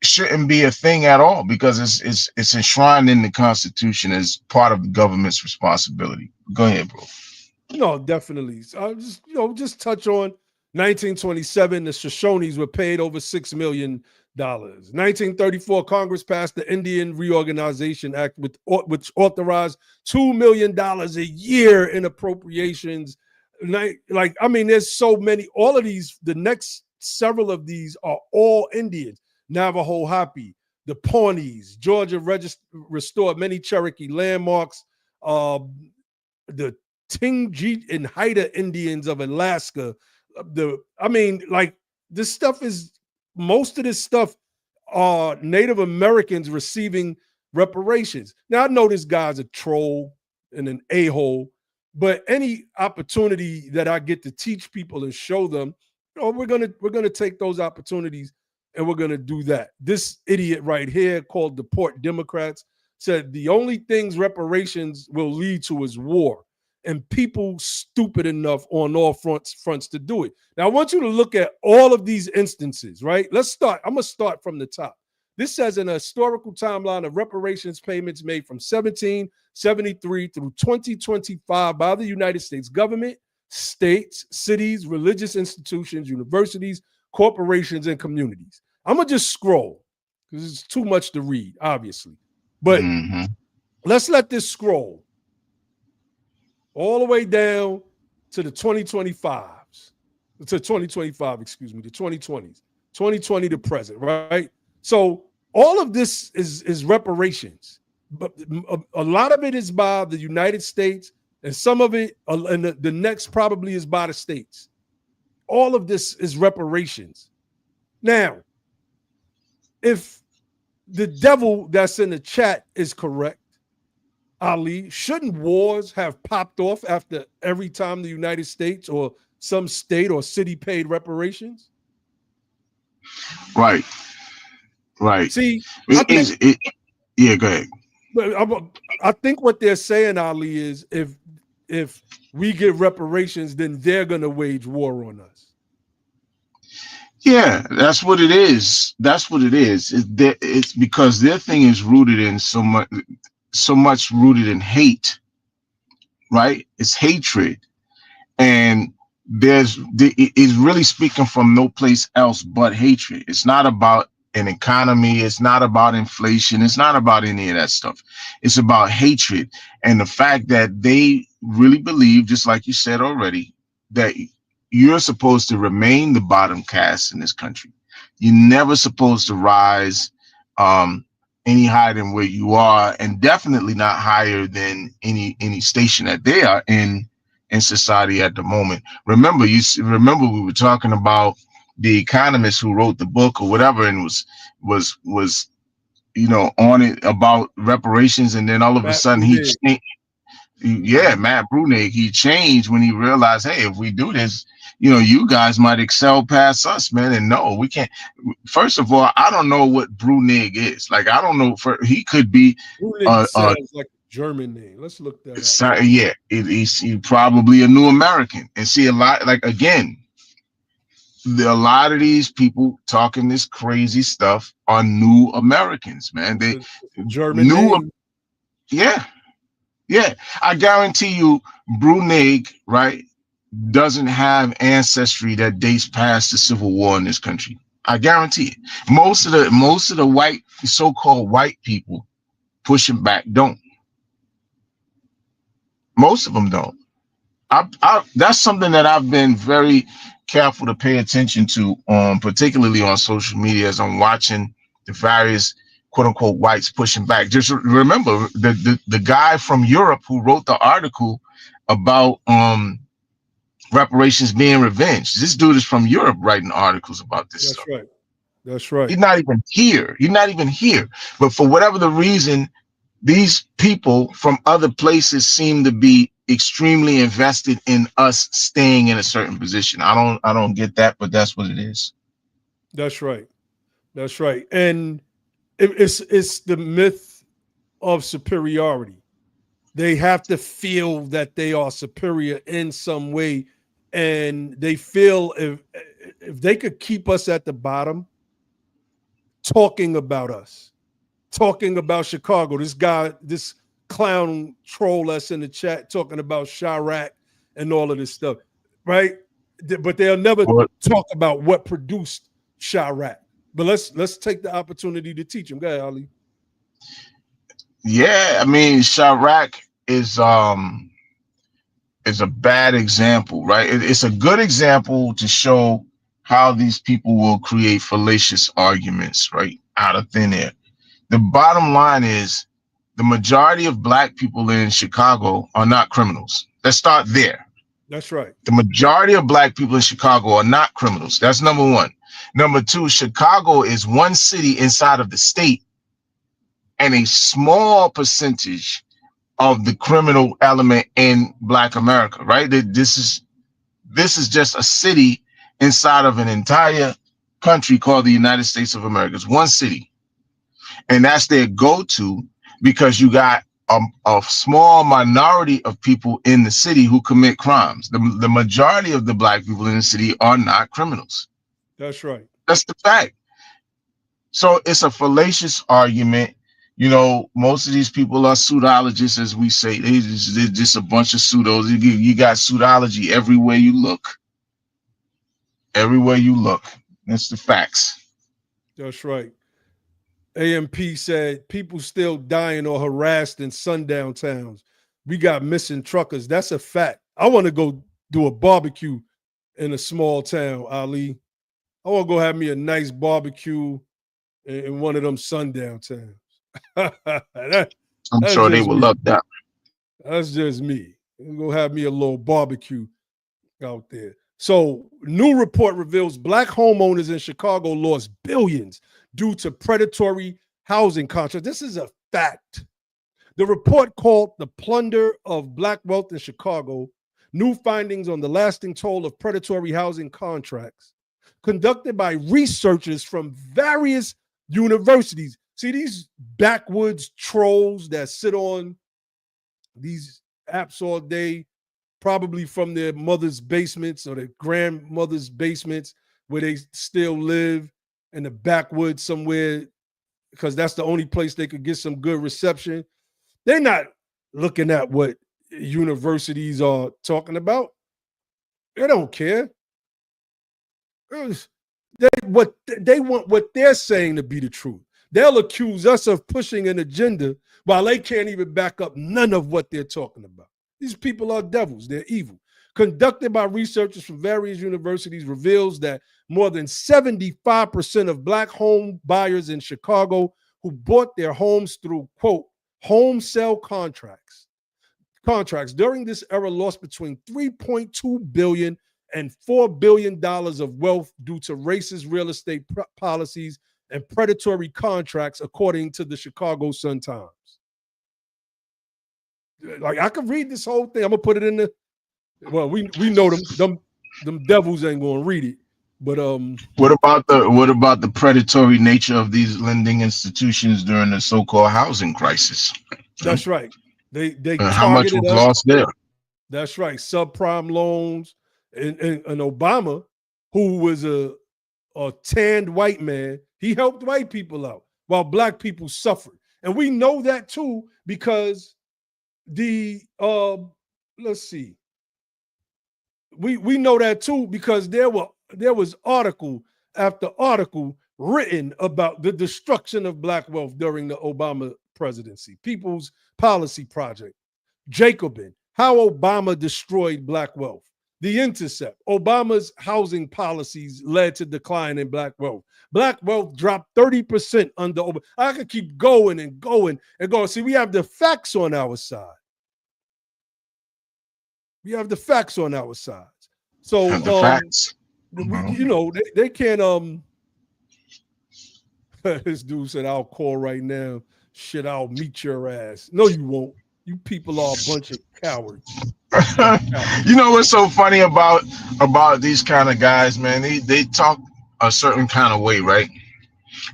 shouldn't be a thing at all because it's enshrined in the Constitution as part of the government's responsibility. Go ahead, bro. No, definitely. I'll just touch on 1927. The Shoshones were paid over $6 million. 1934, Congress passed the Indian Reorganization Act, which authorized $2 million a year in appropriations. There's so many. All of these, the next several of these are all Indians. Navajo Hopi, the Pawnees, Georgia restored many Cherokee landmarks. The Tingit and Haida Indians of Alaska. This stuff is, most of this stuff are Native Americans receiving reparations. Now, I know this guy's a troll and an a-hole, but any opportunity that I get to teach people and show them, we're gonna take those opportunities and we're gonna do that. This idiot right here called the Port Democrats said the only things reparations will lead to is war, and people stupid enough on all fronts to do it. Now, I want you to look at all of these instances, right? Let's start. I'm going to start from the top. This says an historical timeline of reparations payments made from 1773 through 2025 by the United States government, states, cities, religious institutions, universities, corporations, and communities. I'm going to just scroll because it's too much to read, obviously. But let's let this scroll all the way down to the 2025s, to 2025, excuse me, the 2020s, 2020 to present, right? So all of this is reparations, but a lot of it is by the United States, and some of it, and the next probably is by the states. All of this is reparations. Now, if the devil that's in the chat is correct, Ali, shouldn't wars have popped off after every time the United States or some state or city paid reparations? Right. See, go ahead. But I think what they're saying, Ali, is if we get reparations, then they're going to wage war on us. Yeah, that's what it is. That's what it is. It's because their thing is rooted in so much rooted in hate, right? It's hatred, and it's really speaking from no place else but hatred. It's not about an economy. It's not about inflation. It's not about any of that stuff. It's about hatred and the fact that they really believe, just like you said already, that you're supposed to remain the bottom caste in this country. You're never supposed to rise any higher than where you are, and definitely not higher than any station that they are in society at the moment. Remember, remember we were talking about the economist who wrote the book or whatever, and was on it about reparations, and then all of a Matt sudden he Brunig. changed. Yeah, Matt Brunig, he changed when he realized, hey, if we do this, you guys might excel past us, man. And no, we can't. First of all, I don't know what Brunig is. Like, I don't know. He could be Brunig sounds like a German name. Let's look that up. yeah, he's probably a new American. And see, a lot, like, again, a lot of these people talking this crazy stuff are new Americans, man. They It's a German new, name. yeah, yeah. I guarantee you, Brunig, right, doesn't have ancestry that dates past the Civil War in this country. I guarantee it. Most of the white, so-called white people pushing back don't. Most of them don't. That's something that I've been very careful to pay attention to, particularly on social media, as I'm watching the various quote unquote whites pushing back. Just remember the guy from Europe who wrote the article about reparations being revenge. This dude is from Europe writing articles about this stuff. That's right. That's right. He's not even here. He's not even here. But for whatever the reason, these people from other places seem to be extremely invested in us staying in a certain position. I don't get that, but that's what it is. That's right. That's right. And it's the myth of superiority. They have to feel that they are superior in some way, and they feel if they could keep us at the bottom, talking about us, talking about Chicago. This guy, this clown troll that's in the chat talking about Chirac and all of this stuff, right? But they'll never talk about what produced Chirac. But let's take the opportunity to teach him. Go ahead, Ali. Yeah, I mean, Chirac is a bad example, right? It's a good example to show how these people will create fallacious arguments, right, out of thin air. The bottom line is the majority of black people in Chicago are not criminals. Let's start there. That's right. The majority of black people in Chicago are not criminals. That's number one. Number two, Chicago is one city inside of the state, and a small percentage of the criminal element in Black America, right? This is just a city inside of an entire country called the United States of America. It's one city, and that's their go-to because you got a small minority of people in the city who commit crimes. The majority of the black people in the city are not criminals. That's right. That's the fact. So it's a fallacious argument. Most of these people are pseudologists, as we say. They're just a bunch of pseudos. You got pseudology everywhere you look. Everywhere you look. That's the facts. That's right. AMP said people still dying or harassed in sundown towns. We got missing truckers. That's a fact. I want to go do a barbecue in a small town, Ali. I want to go have me a nice barbecue in one of them sundown towns. I'm sure they would love that. That's just me. I'm going to have me a little barbecue out there. So, new report reveals black homeowners in Chicago lost billions due to predatory housing contracts. This is a fact. The report, called The Plunder of Black Wealth in Chicago, New Findings on the Lasting Toll of Predatory Housing Contracts, conducted by researchers from various universities. See, these backwoods trolls that sit on these apps all day, probably from their mother's basements or their grandmother's basements, where they still live in the backwoods somewhere, because that's the only place they could get some good reception. They're not looking at what universities are talking about. They don't care. They want what they're saying to be the truth. They'll accuse us of pushing an agenda while they can't even back up none of what they're talking about. These people are devils. They're evil. Conducted by researchers from various universities reveals that more than 75% of Black home buyers in Chicago who bought their homes through, quote, home sale contracts during this era lost between $3.2 billion and $4 billion of wealth due to racist real estate policies and predatory contracts, according to the Chicago Sun-Times. Like, I could read this whole thing. I'm gonna put it in the. Well, we know them devils ain't gonna read it. But what about the predatory nature of these lending institutions during the so-called housing crisis? That's right. They How much targeted was us. lost there? That's right. Subprime loans, and Obama, who was a tanned white man, he helped white people out while Black people suffered. And we know that too, because the let's see. We know that too because there was article after article written about the destruction of Black wealth during the Obama presidency. People's Policy Project, Jacobin, how Obama destroyed Black wealth. The Intercept, Obama's housing policies led to decline in Black wealth. Black wealth dropped 30% under Obama. I could keep going and going and going. See, we have the facts on our side. We have the facts on our side. So the facts. They can't this dude said, I'll call right now. Shit, I'll meet your ass. No, you won't. You people are a bunch of cowards. You know what's so funny about these kind of guys, man? They talk a certain kind of way, right?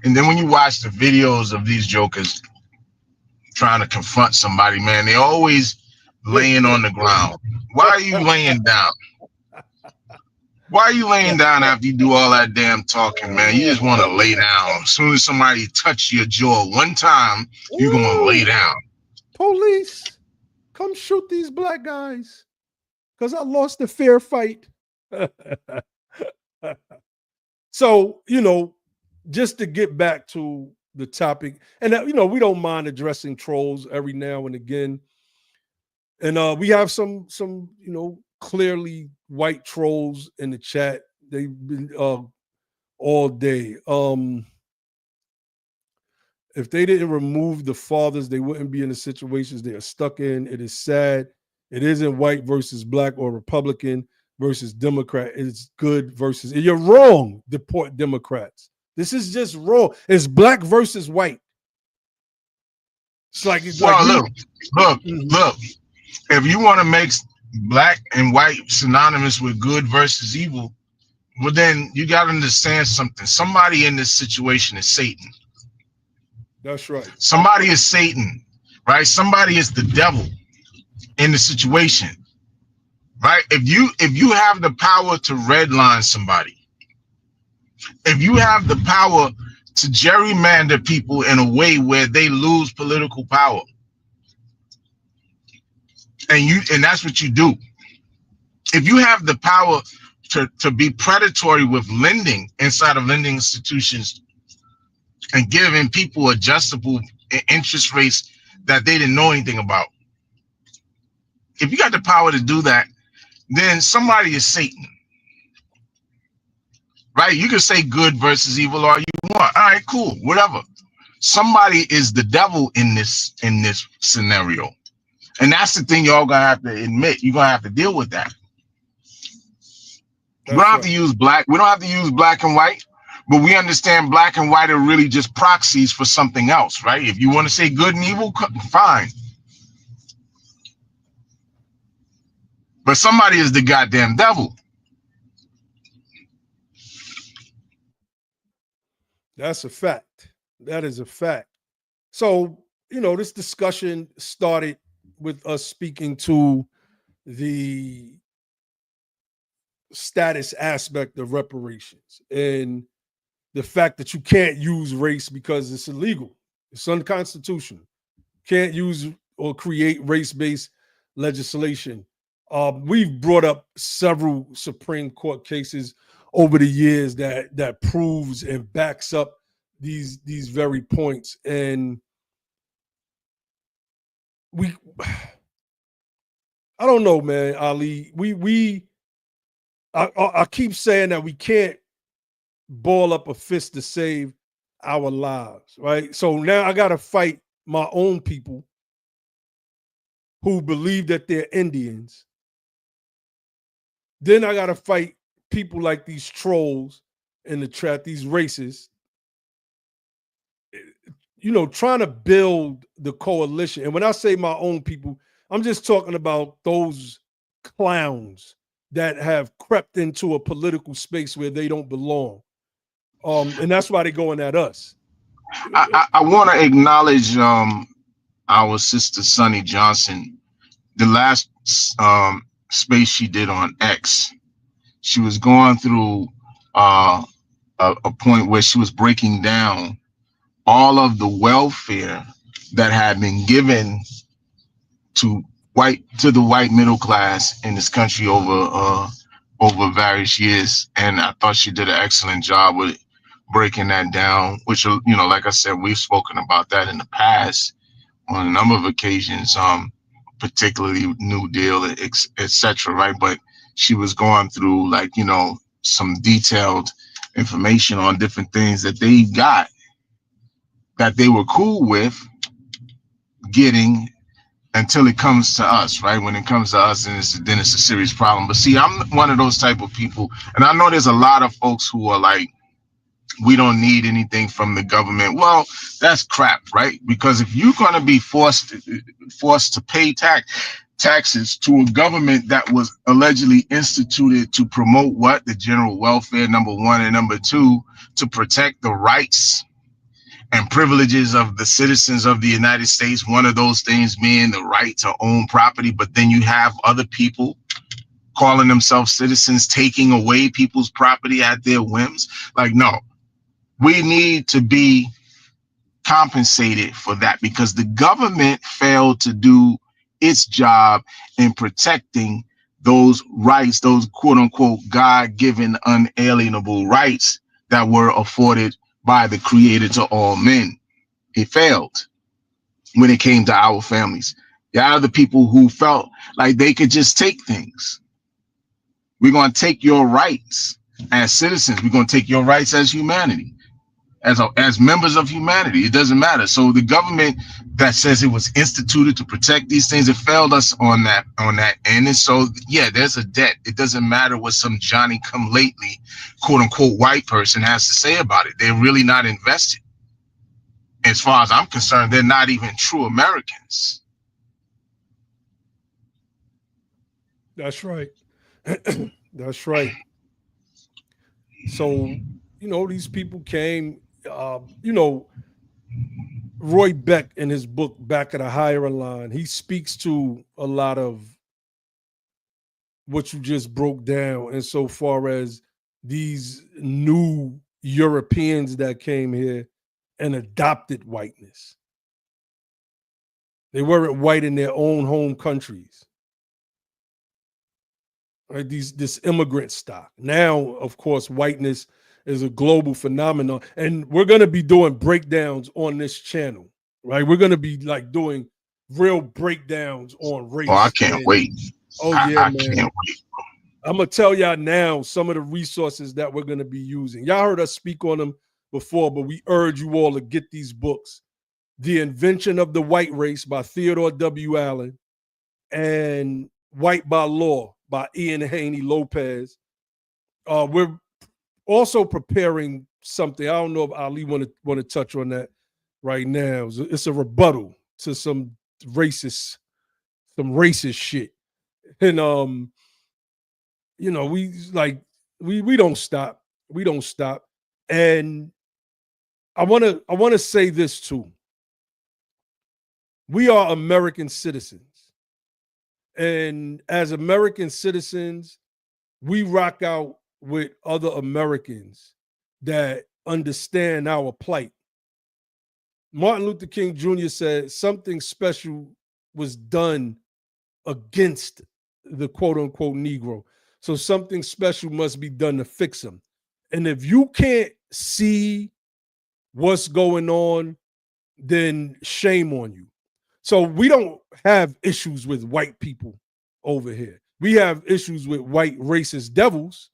And then when you watch the videos of these jokers trying to confront somebody, man, they always laying on the ground. Why are you laying down? Why are you laying down after you do all that damn talking, man? You just want to lay down. As soon as somebody touch your jaw one time, you're going to lay down. Police, come shoot these Black guys because I lost a fair fight. So, just to get back to the topic, and, we don't mind addressing trolls every now and again. And we have some clearly white trolls in the chat. They've been all day. If they didn't remove the fathers, they wouldn't be in the situations they are stuck in. It is sad. It isn't white versus Black or Republican versus Democrat. It's good versus. You're wrong. Deport Democrats. This is just wrong. It's Black versus white. It's like look. If you want to make Black and white synonymous with good versus evil, well, then you got to understand something. Somebody in this situation is Satan. That's right. Somebody is Satan, right? Somebody is the devil in the situation, right? If you have the power to redline somebody, if you have the power to gerrymander people in a way where they lose political power, and that's what you do. If you have the power to be predatory with lending inside of lending institutions and giving people adjustable interest rates that they didn't know anything about, if you got the power to do that, then somebody is Satan, right? You can say good versus evil all you want. All right, cool, whatever. Somebody is the devil in this scenario. And that's the thing y'all gonna have to admit. You're gonna have to deal with that. We don't have to use black. We don't have to use black and white, but we understand black and white are really just proxies for something else, right? If you want to say good and evil, fine. But somebody is the goddamn devil. That's a fact. That is a fact. So, this discussion started with us speaking to the status aspect of reparations and the fact that you can't use race because it's illegal. It's unconstitutional. Can't use or create race-based legislation. We've brought up several Supreme Court cases over the years that proves and backs up these very points. And I don't know, man, Ali. I keep saying that we can't ball up a fist to save our lives, right? So now I got to fight my own people who believe that they're Indians. Then I got to fight people like these trolls in the chat, these racists, trying to build the coalition. And when I say my own people, I'm just talking about those clowns that have crept into a political space where they don't belong. And that's why they're going at us. I want to acknowledge our sister Sunny Johnson. The last space she did on X, she was going through a point where she was breaking down all of the welfare that had been given to the white middle class in this country over various years, and I thought she did an excellent job with breaking that down. Which, like I said, we've spoken about that in the past on a number of occasions, particularly New Deal, etc. Right? But she was going through some detailed information on different things that they got that they were cool with getting until it comes to us, right? When it comes to us, then it's a serious problem. But see, I'm one of those type of people, and I know there's a lot of folks who are like, we don't need anything from the government. Well, that's crap, right? Because if you're going to be forced to pay taxes to a government that was allegedly instituted to promote what? The general welfare, number one, and number two, to protect the rights and privileges of the citizens of the United States, one of those things being the right to own property. But then you have other people calling themselves citizens, taking away people's property at their whims. Like, no, we need to be compensated for that because the government failed to do its job in protecting those rights, those quote unquote God-given unalienable rights that were afforded by the Creator to all men. It failed when it came to our families. There are the people who felt like they could just take things. We're going to take your rights as citizens. We're going to take your rights as humanity, as members of humanity. It doesn't matter. So the government that says it was instituted to protect these things, it failed us on that end. And so, yeah, there's a debt. It doesn't matter what some Johnny come lately, quote unquote, white person has to say about it. They're really not invested. As far as I'm concerned, they're not even true Americans. That's right. That's right. So, these people came, Roy Beck in his book, Back of the Higher Line, he speaks to a lot of what you just broke down insofar as these new Europeans that came here and adopted whiteness. They weren't white in their own home countries. Right? This immigrant stock. Now, of course, whiteness is a global phenomenon. And we're going to be doing breakdowns on this channel, right? We're going to be doing real breakdowns on race. Oh, I can't wait. Oh, yeah, I man. can't wait. I'm going to tell y'all now some of the resources that we're going to be using. Y'all heard us speak on them before, but we urge you all to get these books. The Invention of the White Race by Theodore W. Allen and White by Law by Ian Haney Lopez. We're also preparing something. I don't know if Ali want to touch on that right now. It's a rebuttal to some racist shit. And we don't stop. We don't stop. And I want to say this too. We are American citizens. And as American citizens, we rock out with other Americans that understand our plight. Martin Luther King Jr. said something special was done against the quote unquote Negro. So something special must be done to fix him. And if you can't see what's going on, then shame on you. So we don't have issues with white people over here. We have issues with white racist devils.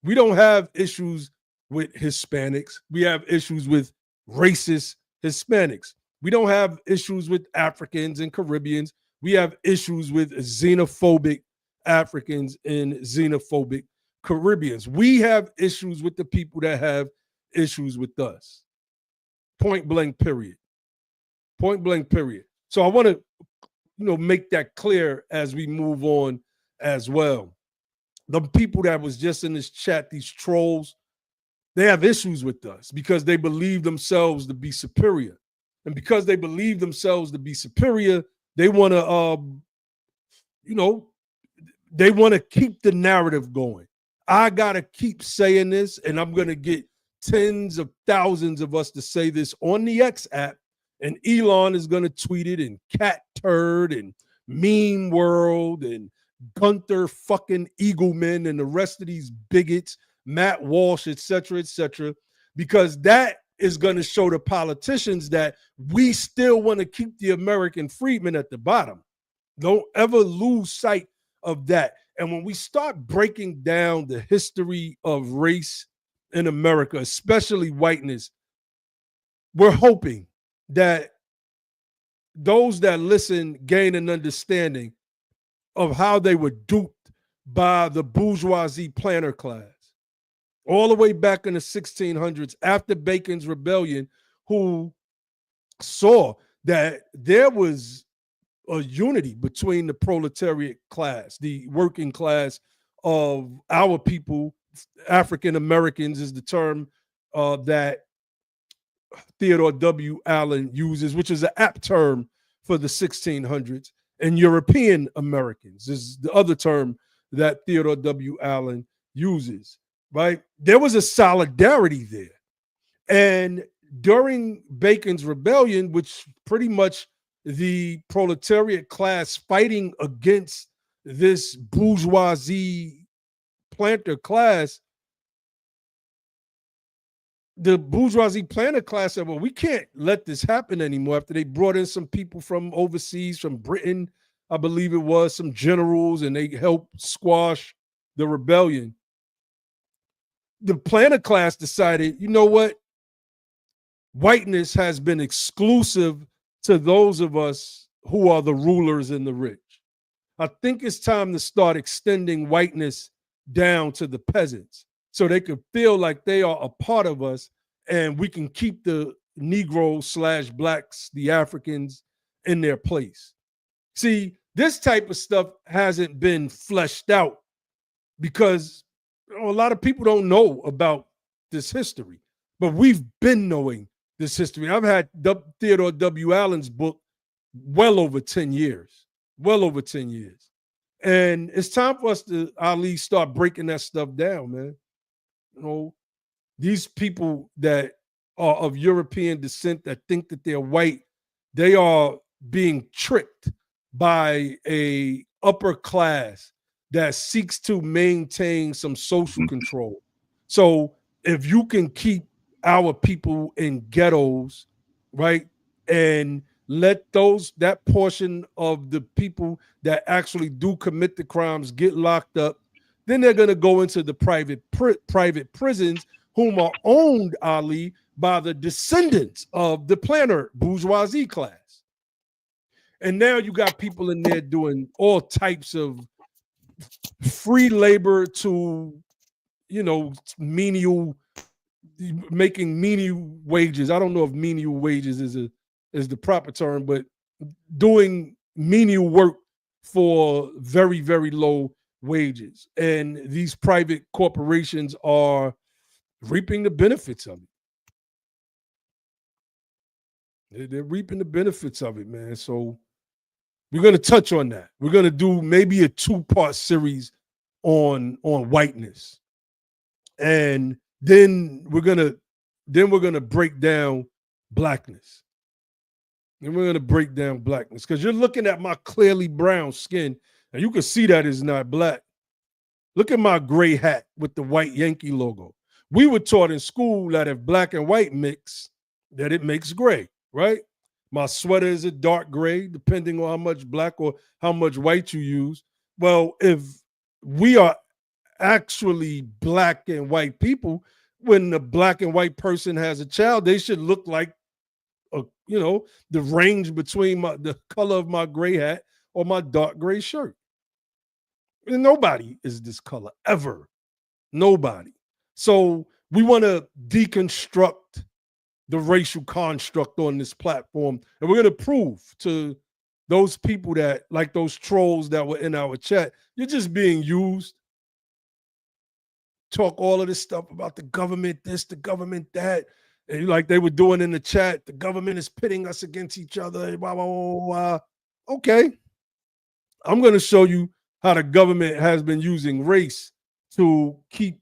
We don't have issues with Hispanics. We have issues with racist Hispanics. We don't have issues with Africans and Caribbeans. We have issues with xenophobic Africans and xenophobic Caribbeans. We have issues with the people that have issues with us. Point blank, period. Point blank, period. So I want to, make that clear as we move on as well. The people that was just in this chat, these trolls, they have issues with us because they believe themselves to be superior. And because they believe themselves to be superior, they want to, they want to keep the narrative going. I got to keep saying this, and I'm going to get tens of thousands of us to say this on the X app, and Elon is going to tweet it, and Cat Turd, and Meme World, and Gunther fucking Eagleman, and the rest of these bigots, Matt Walsh, et cetera, because that is going to show the politicians that we still want to keep the American freedmen at the bottom. Don't ever lose sight of that. And when we start breaking down the history of race in America, especially whiteness, we're hoping that those that listen gain an understanding of how they were duped by the bourgeoisie planter class all the way back in the 1600s after Bacon's Rebellion, who saw that there was a unity between the proletariat class, the working class of our people. African Americans is the term that Theodore W. Allen uses, which is an apt term for the 1600s, and European Americans is the other term that Theodore W. Allen uses, right? There was a solidarity there. And during Bacon's Rebellion, which pretty much the proletariat class fighting against this bourgeoisie planter class, the bourgeoisie planter class said, well, we can't let this happen anymore after they brought in some people from overseas, from Britain, I believe it was, some generals, and they helped squash the rebellion. The planter class decided, you know what? Whiteness has been exclusive to those of us who are the rulers and the rich. I think it's time to start extending whiteness down to the peasants so they could feel like they are a part of us, and we can keep the Negroes/blacks, the Africans, in their place. See, this type of stuff hasn't been fleshed out because a lot of people don't know about this history, but we've been knowing this history. I've had Theodore W. Allen's book well over 10 years, And it's time for us to, Ali, start breaking that stuff down, man. These people that are of European descent that think that they're white, they are being tricked by a upper class that seeks to maintain some social control. So if you can keep our people in ghettos, right, and let that portion of the people that actually do commit the crimes get locked up, then they're going to go into the private prisons, whom are owned, Ali, by the descendants of the planter bourgeoisie class. And now you got people in there doing all types of free labor to, menial, making menial wages. I don't know if menial wages is the proper term, but doing menial work for very, very low wages. And these private corporations are reaping the benefits of it. They're reaping the benefits of it, man. So we're going to touch on that. We're going to do maybe a 2-part series on whiteness. And then we're gonna break down blackness. And we're gonna break down blackness because you're looking at my clearly brown skin, and you can see that it's not black. Look at my gray hat with the white Yankee logo. We were taught in school that if black and white mix, that it makes gray, right? My sweater is a dark gray, depending on how much black or how much white you use. Well, if we are actually black and white people, when the black and white person has a child, they should look like the range between the color of my gray hat or my dark gray shirt. And nobody is this color ever. Nobody. So we want to deconstruct the racial construct on this platform. And we're going to prove to those people that, like those trolls that were in our chat, you're just being used. Talk all of this stuff about the government, this, the government, that. And like they were doing in the chat, the government is pitting us against each other. Blah, blah, blah, blah. Okay. I'm going to show you how the government has been using race to keep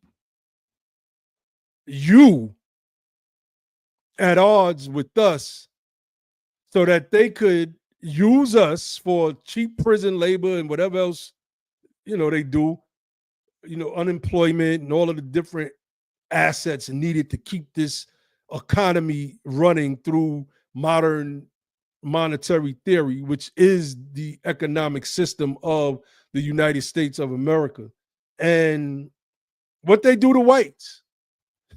you at odds with us so that they could use us for cheap prison labor and whatever else, they do, unemployment and all of the different assets needed to keep this economy running through modern monetary theory, which is the economic system of the United States of America. And what they do to whites,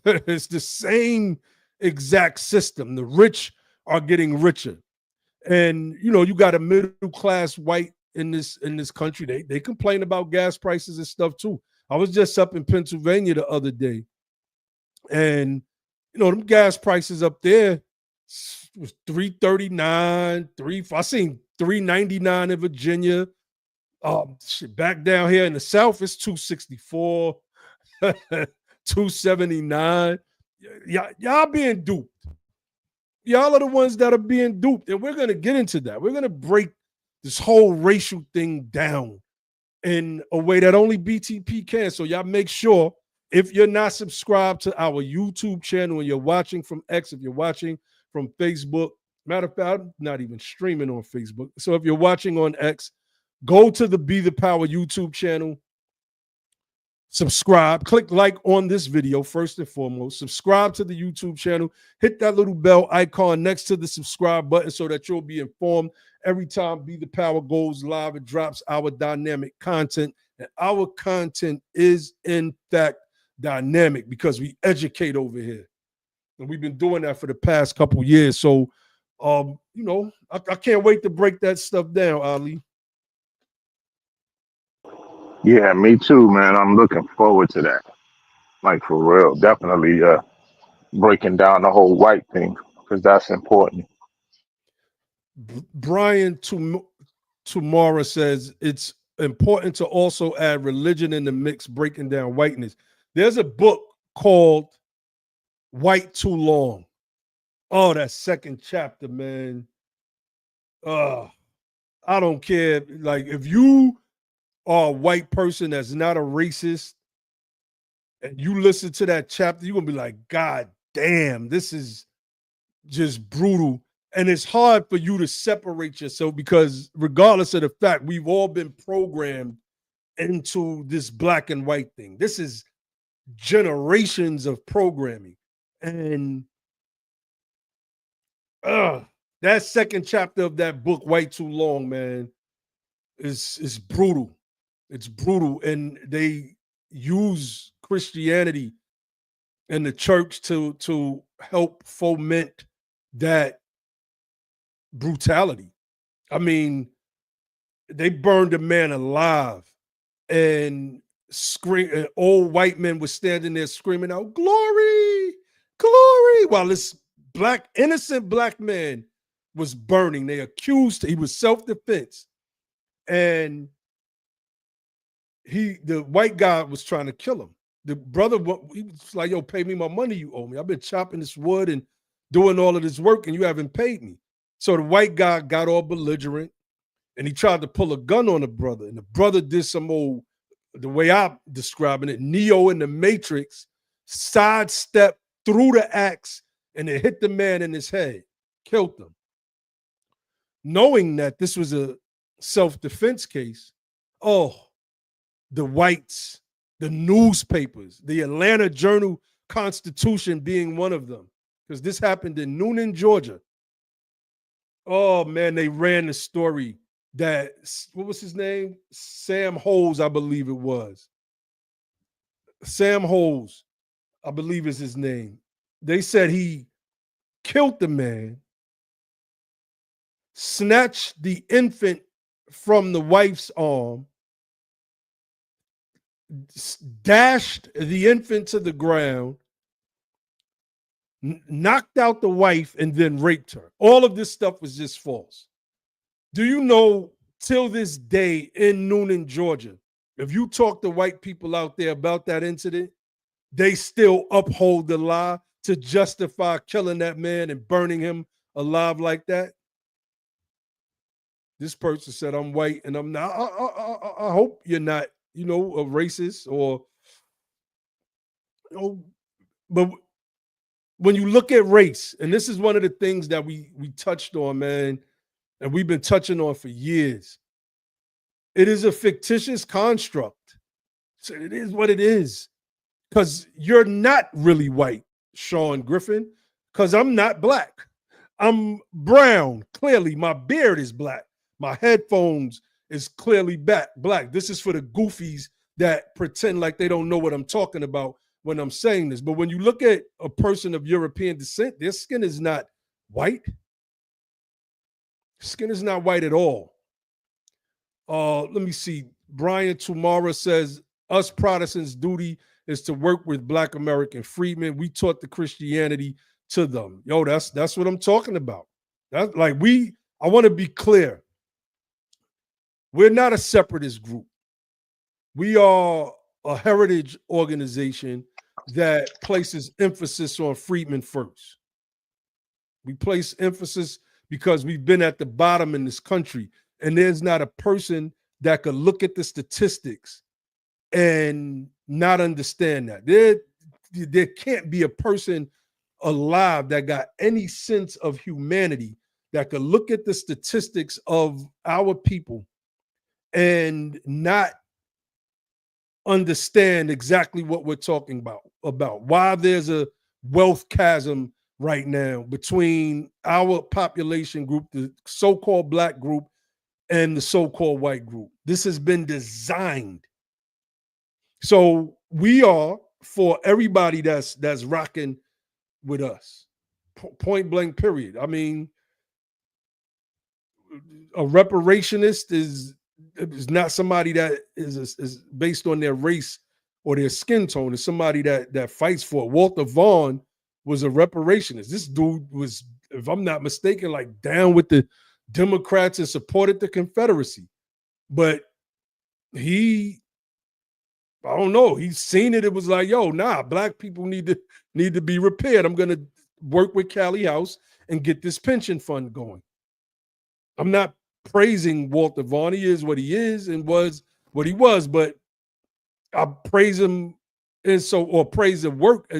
it's the same exact system. The rich are getting richer. And, you got a middle class white in this country. They complain about gas prices and stuff too. I was just up in Pennsylvania the other day. And, them gas prices up there was $3.39, I seen $3.99 in Virginia. Back down here in the South, it's $2.64, $2.79. Y'all being duped. Y'all are the ones that are being duped. And we're going to get into that. We're going to break this whole racial thing down in a way that only BTP can. So y'all make sure, if you're not subscribed to our YouTube channel and you're watching from X, if you're watching from Facebook, matter of fact, I'm not even streaming on Facebook. So if you're watching on X, go to the Be the Power YouTube channel, subscribe, click like on this video first and foremost, subscribe to the YouTube channel, hit that little bell icon next to the subscribe button so that you'll be informed every time Be the Power goes live and drops our dynamic content. And our content is, in fact, dynamic because we educate over here. And we've been doing that for the past couple years. So, I can't wait to break that stuff down, Ali. Yeah, me too, man. I'm looking forward to that. Like, for real. Definitely breaking down the whole white thing, because that's important. Brian Tomorrow says it's important to also add religion in the mix, breaking down whiteness. There's a book called White Too Long. Oh, that second chapter, man. I don't care. Like, if you are a white person that's not a racist and you listen to that chapter, you're going to be like, God damn, this is just brutal. And it's hard for you to separate yourself because regardless of the fact, we've all been programmed into this black and white thing. This is generations of programming. And that second chapter of that book, White Too Long, man, is brutal. It's brutal. And they use Christianity and the church to help foment that brutality. I mean, they burned a man alive and old white men were standing there screaming out, glory, glory, while this innocent black man was burning. They accused, he was self-defense. And the white guy was trying to kill him. The brother, he was like, yo, pay me my money you owe me. I've been chopping this wood and doing all of this work and you haven't paid me. So the white guy got all belligerent and he tried to pull a gun on the brother. And the brother did some old the way I'm describing it, Neo in the Matrix sidestepped through the axe and it hit the man in his head, killed him. Knowing that this was a self-defense case, the whites, the newspapers, the Atlanta Journal-Constitution being one of them, because this happened in Noonan, Georgia. Oh, man, they ran the story that, what was his name? Sam Holes, I believe it was. Sam Holes, I believe is his name. They said he killed the man, snatched the infant from the wife's arm, dashed the infant to the ground, knocked out the wife, and then raped her. All of this stuff was just false. Do you know, till this day in Noonan, Georgia, if you talk to white people out there about that incident, they still uphold the lie to justify killing that man and burning him alive like that? This person said, I'm white and I'm not. I hope you're not, a racist or, but when you look at race, and this is one of the things that we touched on, man, and we've been touching on for years. It is a fictitious construct. So it is what it is. Because you're not really white, Sean Griffin, because I'm not black. I'm brown. Clearly, my beard is black. My headphones is clearly black. This is for the goofies that pretend like they don't know what I'm talking about when I'm saying this. But when you look at a person of European descent, their skin is not white. Skin is not white at all. Let me see. Brian Tumara says, us Protestants' duty is to work with Black American freedmen. We taught the Christianity to them. Yo, that's what I'm talking about. That's like I want to be clear. We're not a separatist group. We are a heritage organization that places emphasis on freedmen first. We place emphasis because we've been at the bottom in this country, and there's not a person that could look at the statistics and not understand that. There can't be a person alive that got any sense of humanity that could look at the statistics of our people and not understand exactly what we're talking about why there's a wealth chasm right now between our population group, the so-called black group, and the so-called white group. This has been designed. So we are for everybody that's rocking with us. Point blank, period. I mean, a reparationist is not somebody that is based on their race or their skin tone. It's somebody that fights for it. Walter Vaughn was a reparationist. This dude was, if I'm not mistaken, like down with the Democrats and supported the Confederacy. But I don't know, he's seen it. It was like, yo, nah, black people need to be repaired. I'm gonna work with Callie House and get this pension fund going. I'm not praising Walter Vaughn. He is what he is and was what he was, but I praise him praise the work,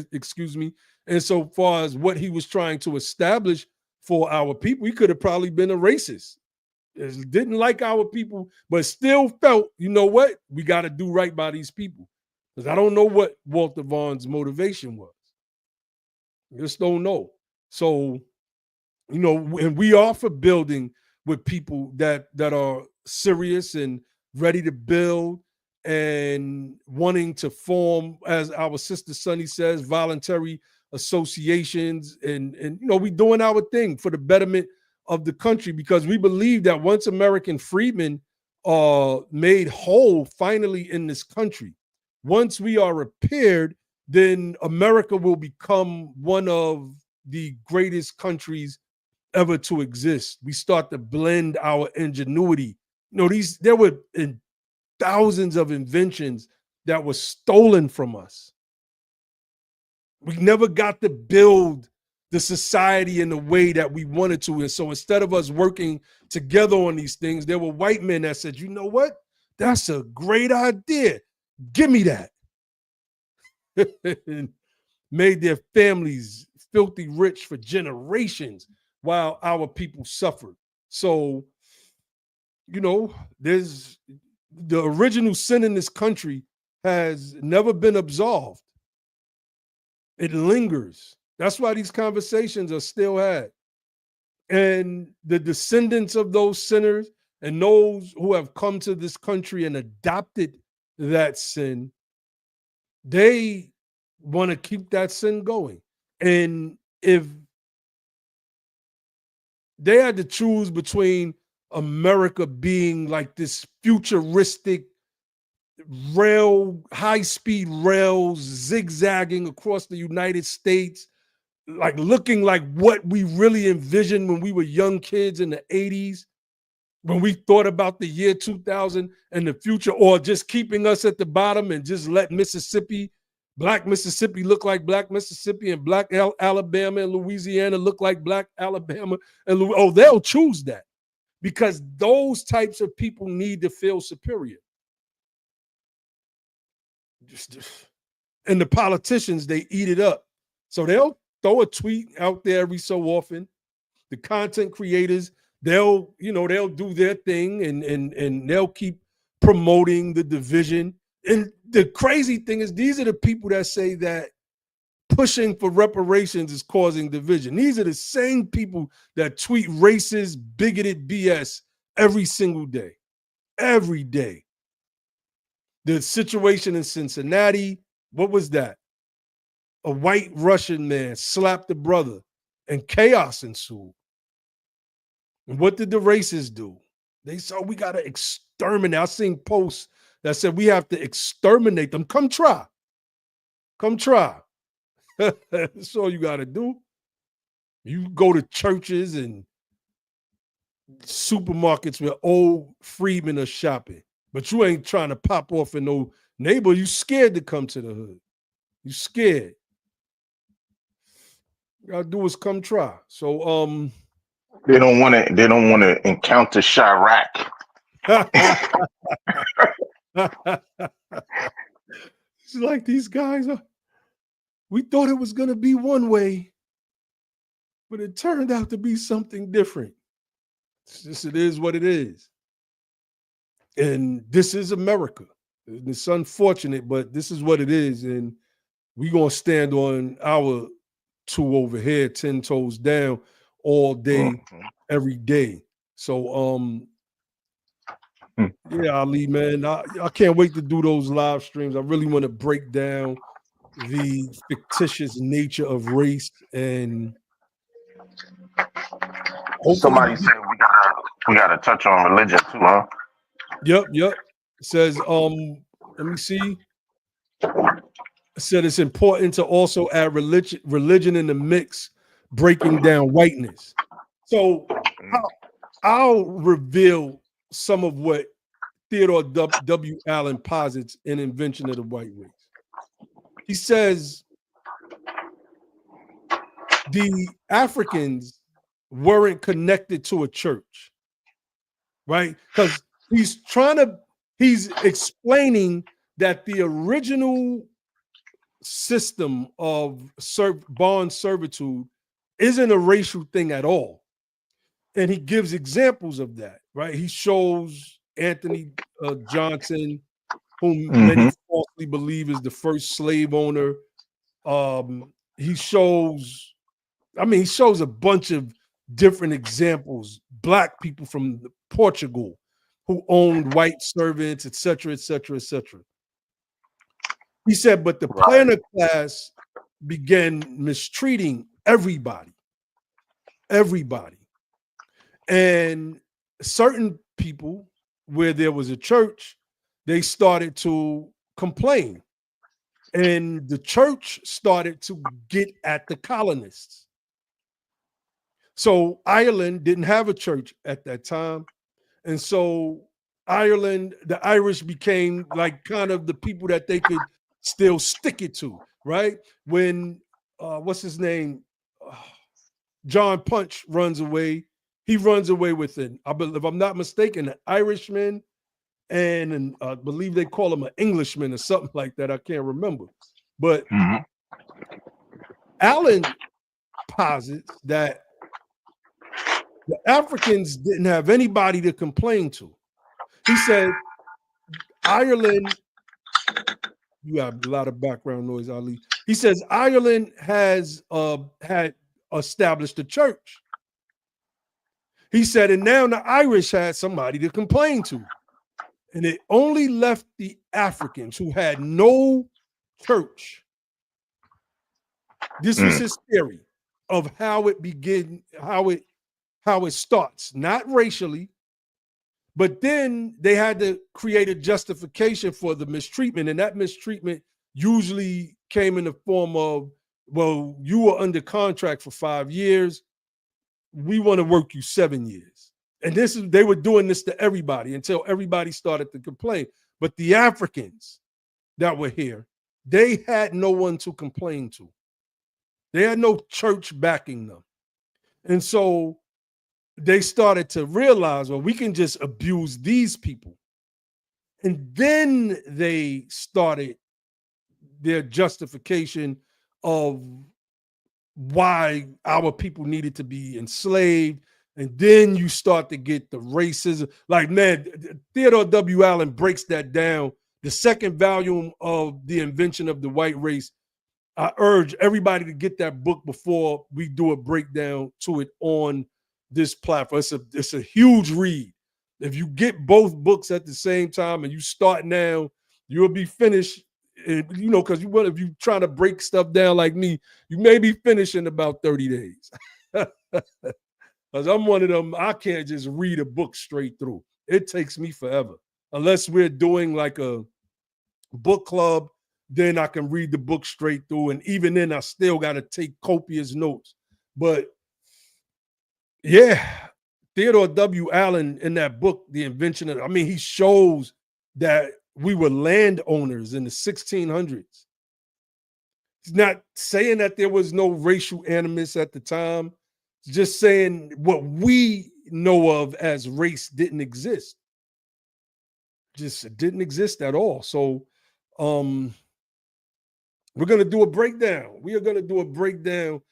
insofar as what he was trying to establish for our people. He could have probably been a racist. Didn't like our people, but still felt, you know what? We got to do right by these people. Because I don't know what Walter Vaughn's motivation was. I just don't know. So, and we are for building with people that are serious and ready to build and wanting to form, as our sister Sunny says, voluntary associations. And we doing our thing for the betterment of the country, because we believe that once American freedmen are made whole finally in this country, once we are repaired, then America will become one of the greatest countries ever to exist. We start to blend our ingenuity. There were thousands of inventions that were stolen from us. We never got to build the society in the way that we wanted to. And so instead of us working together on these things, there were white men that said, you know what? That's a great idea. Give me that. And made their families filthy rich for generations while our people suffered. So, you know, there's the original sin in this country has never been absolved. It lingers. That's why these conversations are still had. And the descendants of those sinners and those who have come to this country and adopted that sin, they want to keep that sin going. And if they had to choose between America being like this futuristic high-speed rails zigzagging across the United States, like looking like what we really envisioned when we were young kids in the 80s, when we thought about the year 2000 and the future, or just keeping us at the bottom and just let Black Mississippi look like Black Mississippi, and Black Alabama and Louisiana look like Black Alabama and they'll choose that, because those types of people need to feel superior. And the politicians, they eat it up. So they'll throw a tweet out there every so often. The content creators, they'll do their thing and they'll keep promoting the division. And the crazy thing is, these are the people that say that pushing for reparations is causing division. These are the same people that tweet racist, bigoted BS every single day. Every day. The situation in Cincinnati, what was that? A white Russian man slapped a brother and chaos ensued. And what did the racists do? They said, we got to exterminate. I seen posts that said we have to exterminate them. Come try. Come try. That's all you got to do. You go to churches and supermarkets where old freedmen are shopping, but you ain't trying to pop off in no neighbor. You scared to come to the hood. You scared. You gotta do is come try. So they don't want to encounter Chirac. It's like these guys we thought it was gonna be one way, but it turned out to be something different. It is what it is. And this is America. It's unfortunate, but this is what it is. And we're gonna stand on our two over here, 10 toes down, all day, every day. So yeah, Ali, man, I can't wait to do those live streams. I really want to break down the fictitious nature of race, and somebody said we gotta touch on religion too, huh? Yep. It says, let me see. It said it's important to also add religion in the mix, breaking down whiteness. So I'll reveal some of what Theodore W. Allen posits in Invention of the White Race. He says the Africans weren't connected to a church, right? Because he's explaining that the original system of bond servitude isn't a racial thing at all. And he gives examples of that, right? He shows Anthony Johnson, whom many falsely believe is the first slave owner. He shows a bunch of different examples, Black people from Portugal who owned white servants, et cetera, et cetera, et cetera. He said, but the planter class began mistreating everybody. And certain people, where there was a church, they started to complain. And the church started to get at the colonists. So Ireland didn't have a church at that time. And so the Irish became like kind of the people that they could still stick it to, right? When, what's his name? John Punch runs away. He runs away with it. If I'm not mistaken, an Irishman and I believe they call him an Englishman or something like that. I can't remember. But Allen posits that the Africans didn't have anybody to complain to. He said, Ireland, you have a lot of background noise, Ali. He says Ireland has had established a church. He said, and now the Irish had somebody to complain to. And it only left the Africans who had no church. This is his theory of how it begins, how it starts, not racially, but then they had to create a justification for the mistreatment. And that mistreatment usually came in the form of, well, you were under contract for 5 years. We want to work you 7 years. And they were doing this to everybody until everybody started to complain. But the Africans that were here, they had no one to complain to. They had no church backing them. And so they started to realize, well, we can just abuse these people. And then they started their justification of why our people needed to be enslaved. And then you start to get the racism. Like, man, Theodore W. Allen breaks that down. The second volume of The Invention of the White Race. I urge everybody to get that book before we do a breakdown to it on this platform. It's a huge read. If you get both books at the same time and you start now, you'll be finished. Because if you're trying to break stuff down like me, you may be finished in about 30 days. Because I'm one of them, I can't just read a book straight through. It takes me forever. Unless we're doing like a book club, then I can read the book straight through. And even then, I still got to take copious notes. But yeah, Theodore W. Allen in that book, The Invention of, he shows that we were landowners in the 1600s. He's not saying that there was no racial animus at the time. He's just saying what we know of as race didn't exist. Just didn't exist at all. So we're going to do a breakdown. We are going to do a breakdown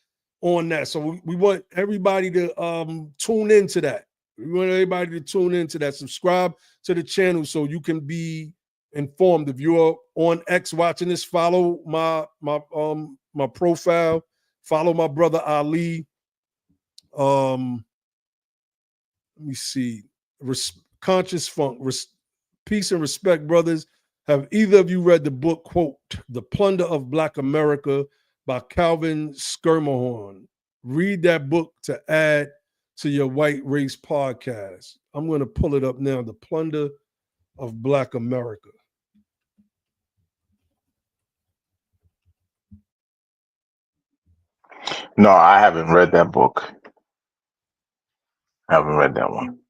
on that. So we want everybody to tune into that. We want everybody to tune into that. Subscribe to the channel so you can be informed. If you're on X watching this, follow my profile. Follow my brother Ali. Let me see. Conscious Funk. Peace and respect, brothers. Have either of you read the book, quote, The Plunder of Black America by Calvin Skirmahorn? Read that book to add to your White Race podcast. I'm going to pull it up now. The Plunder of Black America. No, I haven't read that book. I haven't read that one.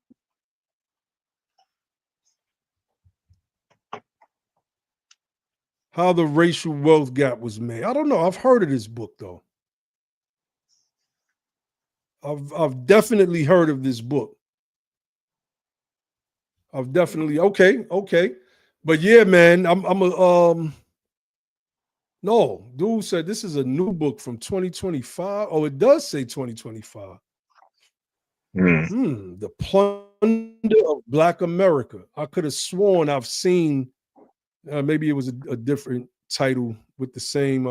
How the Racial Wealth Gap Was Made. I don't know. I've heard of this book, though. I've definitely heard of this book. I've definitely, okay. But yeah, man, no, dude said this is a new book from 2025. Oh, it does say 2025. The Plunder of Black America. I could have sworn I've seen, maybe it was a different title with the same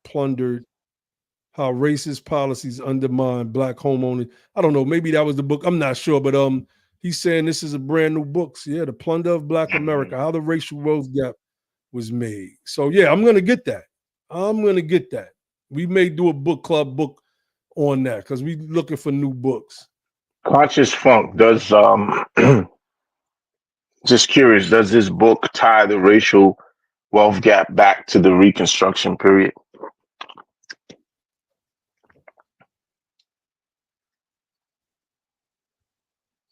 plundered, how racist policies undermine Black homeowners. I don't know, maybe that was the book. I'm not sure, but he's saying this is a brand new book. So yeah, The Plunder of Black America, how the racial wealth gap was made. So yeah, I'm gonna get that. We may do a book club book on that because we're looking for new books. Conscious Funk does just curious, does this book tie the racial wealth gap back to the Reconstruction period?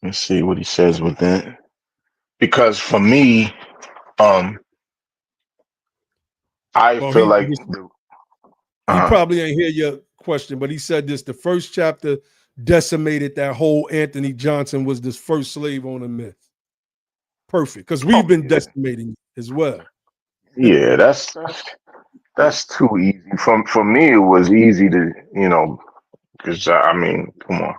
Let's see what he says with that. Because for me, I feel like he probably ain't hear your question, but he said this: the first chapter decimated that whole Anthony Johnson was the first slave owner myth. perfect, because we've been decimating as well. Yeah, that's too easy. For me, it was easy to, because I mean, come on.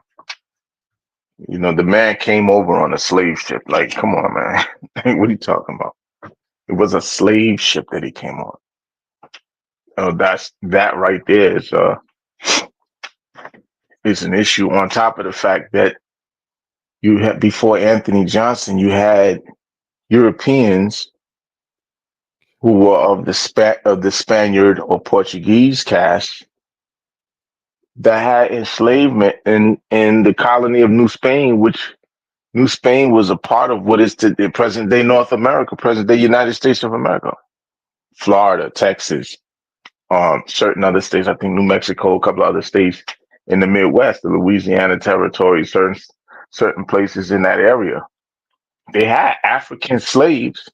The man came over on a slave ship. Like, come on, man. What are you talking about? It was a slave ship that he came on. That right there is an issue. On top of the fact that you had, before Anthony Johnson, you had Europeans who were of the Spaniard or Portuguese caste that had enslavement in the colony of New Spain, which New Spain was a part of what is the present day North America, present day United States of America, Florida, Texas, certain other states. I think New Mexico, a couple of other states in the Midwest, the Louisiana Territory, certain places in that area. They had African slaves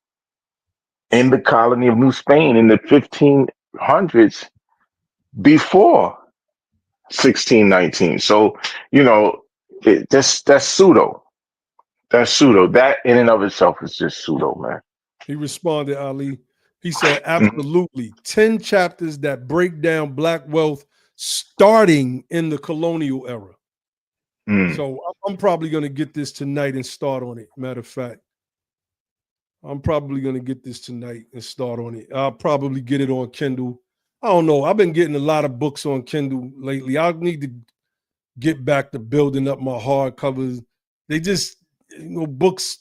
in the colony of New Spain in the 1500s before 1619. So, that's pseudo. That's pseudo. That in and of itself is just pseudo, man. He responded, Ali. He said, Mhm. absolutely. 10 chapters that break down Black wealth starting in the colonial era. Mm. So I'm probably going to get this tonight and start on it. Matter of fact, I'm probably going to get this tonight and start on it. I'll probably get it on Kindle. I don't know. I've been getting a lot of books on Kindle lately. I need to get back to building up my hardcovers. They just, books,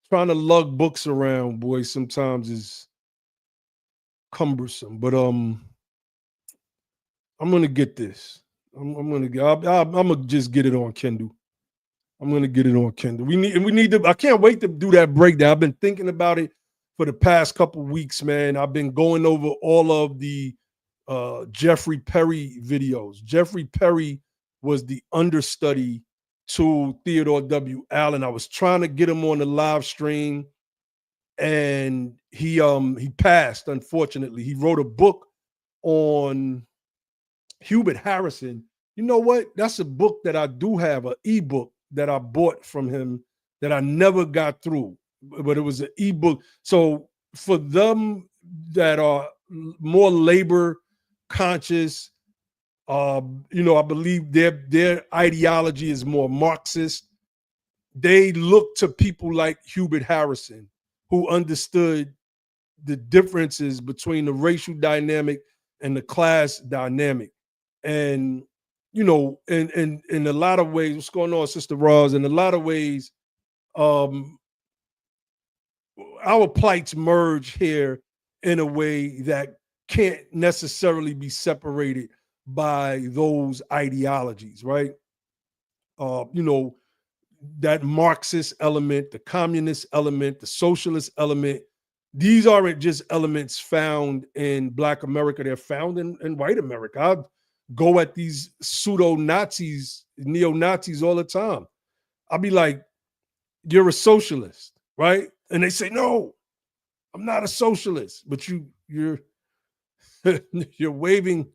trying to lug books around, boy, sometimes is cumbersome. But I'm gonna get this. I'm gonna just get it on Kindle. I'm gonna get it on Kindle. We need to. I can't wait to do that breakdown. I've been thinking about it for the past couple weeks, man. I've been going over all of the Jeffrey Perry videos. Jeffrey Perry was the understudy to Theodore W. Allen. I was trying to get him on the live stream, and he passed, unfortunately. He wrote a book on Hubert Harrison. You know what? That's a book that I do have, an ebook that I bought from him that I never got through, but it was an ebook. So for them that are more labor conscious, I believe their ideology is more Marxist. They look to people like Hubert Harrison, who understood the differences between the racial dynamic and the class dynamic. And, in a lot of ways, what's going on, Sister Roz? In a lot of ways, our plights merge here in a way that can't necessarily be separated by those ideologies, right? That Marxist element, the communist element, the socialist element, these aren't just elements found in Black America, they're found in white America. I go at these pseudo-Nazis, neo-Nazis all the time. I'll be like, you're a socialist, right? And they say, no, I'm not a socialist, but you're you're waving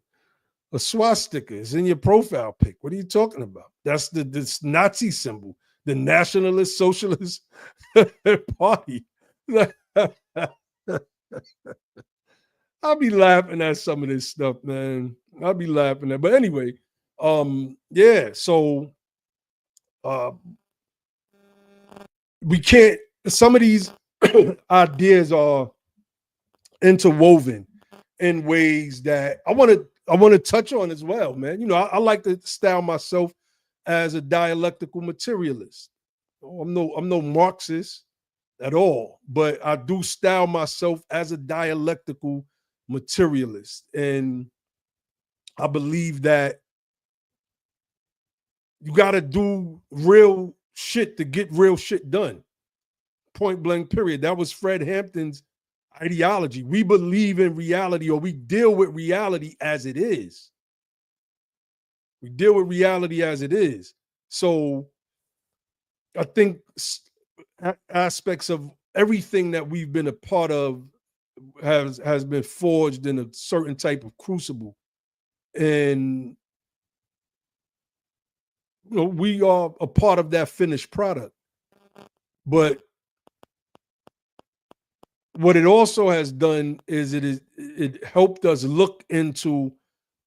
a swastika. It's in your profile pic. What are you talking about? That's this Nazi symbol, the Nationalist Socialist Party. I'll be laughing at some of this stuff, man. I'll be laughing at, but anyway, yeah. So we can't. Some of these ideas are interwoven in ways that I want to touch on as well, man. I like to style myself as a dialectical materialist. I'm no Marxist at all, but I do style myself as a dialectical materialist. And I believe that you got to do real shit to get real shit done. Point blank, period. That was Fred Hampton's ideology. We believe in reality, or we deal with reality as it is. We deal with reality as it is. So I think aspects of everything that we've been a part of has been forged in a certain type of crucible. And we are a part of that finished product. But what it also has done is it helped us look into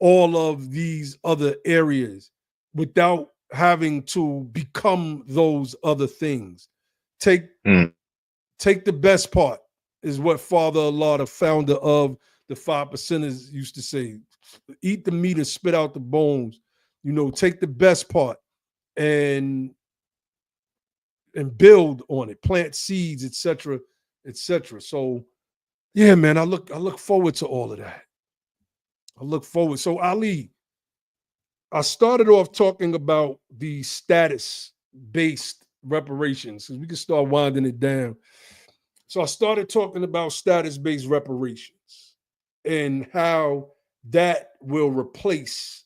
all of these other areas without having to become those other things. Take the best part, is what Father Allah, the founder of the 5%ers, used to say. Eat the meat and spit out the bones. Take the best part and build on it, plant seeds, etc., etc. So yeah, man, I look forward to all of that. I look forward. So Ali, I started off talking about the status-based reparations, because we can start winding it down. So I started talking about status-based reparations and how that will replace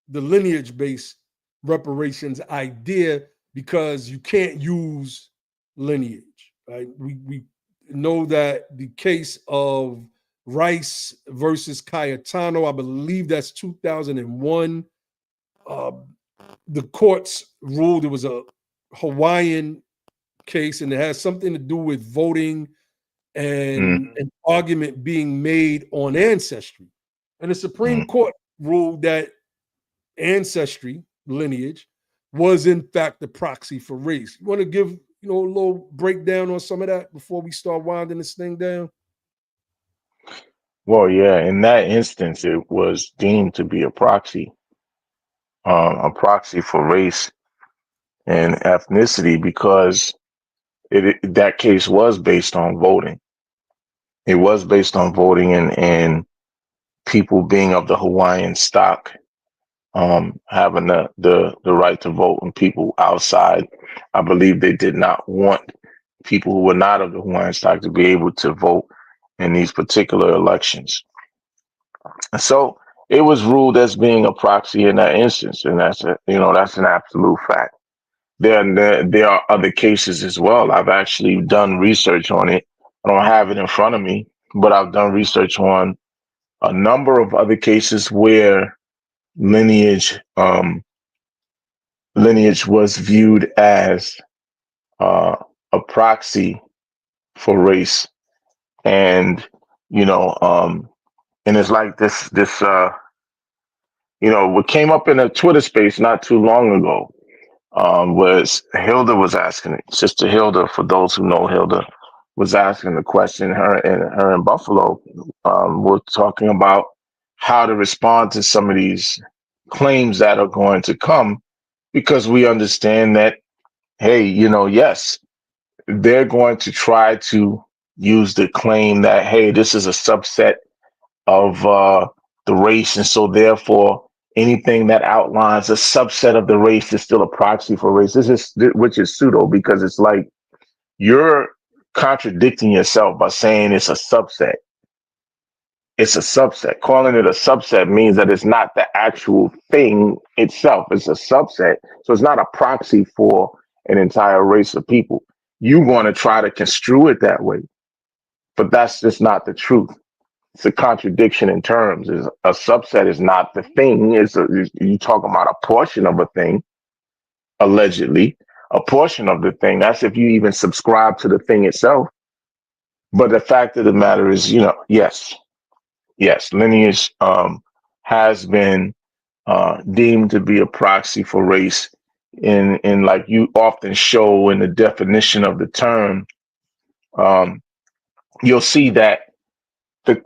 the lineage-based reparations idea, because you can't use lineage, right? We know that the case of Rice versus Cayetano, I believe that's 2001. The courts ruled it was a Hawaiian case, and it has something to do with voting and an argument being made on ancestry. And the Supreme Court ruled that ancestry, lineage, was in fact the proxy for race. You want to give a little breakdown on some of that before we start winding this thing down? Well, yeah, in that instance, it was deemed to be a proxy for race and ethnicity, because that case was based on voting. It was based on voting and people being of the Hawaiian stock, having the right to vote, and people outside, I believe they did not want people who were not of the Hawaiian stock to be able to vote in these particular elections. So it was ruled as being a proxy in that instance, and that's an absolute fact. There are other cases as well. I've actually done research on it. I don't have it in front of me, but I've done research on a number of other cases where lineage was viewed as a proxy for race, and and it's like this what came up in a Twitter space not too long ago, was Hilda was asking it. Sister Hilda, for those who know Hilda, was asking the question. Her in Buffalo were talking about how to respond to some of these claims that are going to come, because we understand that, hey, yes, they're going to try to use the claim that, hey, this is a subset of the race, and so therefore anything that outlines a subset of the race is still a proxy for race. Which is pseudo, because it's like you're contradicting yourself by saying it's a subset. It's a subset. Calling it a subset means that it's not the actual thing itself. It's a subset. So it's not a proxy for an entire race of people. You want to try to construe it that way, but that's just not the truth. It's a contradiction in terms. Is a subset is not the thing. You talking about a portion of a thing, allegedly, a portion of the thing. That's if you even subscribe to the thing itself. But the fact of the matter is, yes, lineage has been deemed to be a proxy for race. In like you often show in the definition of the term, you'll see that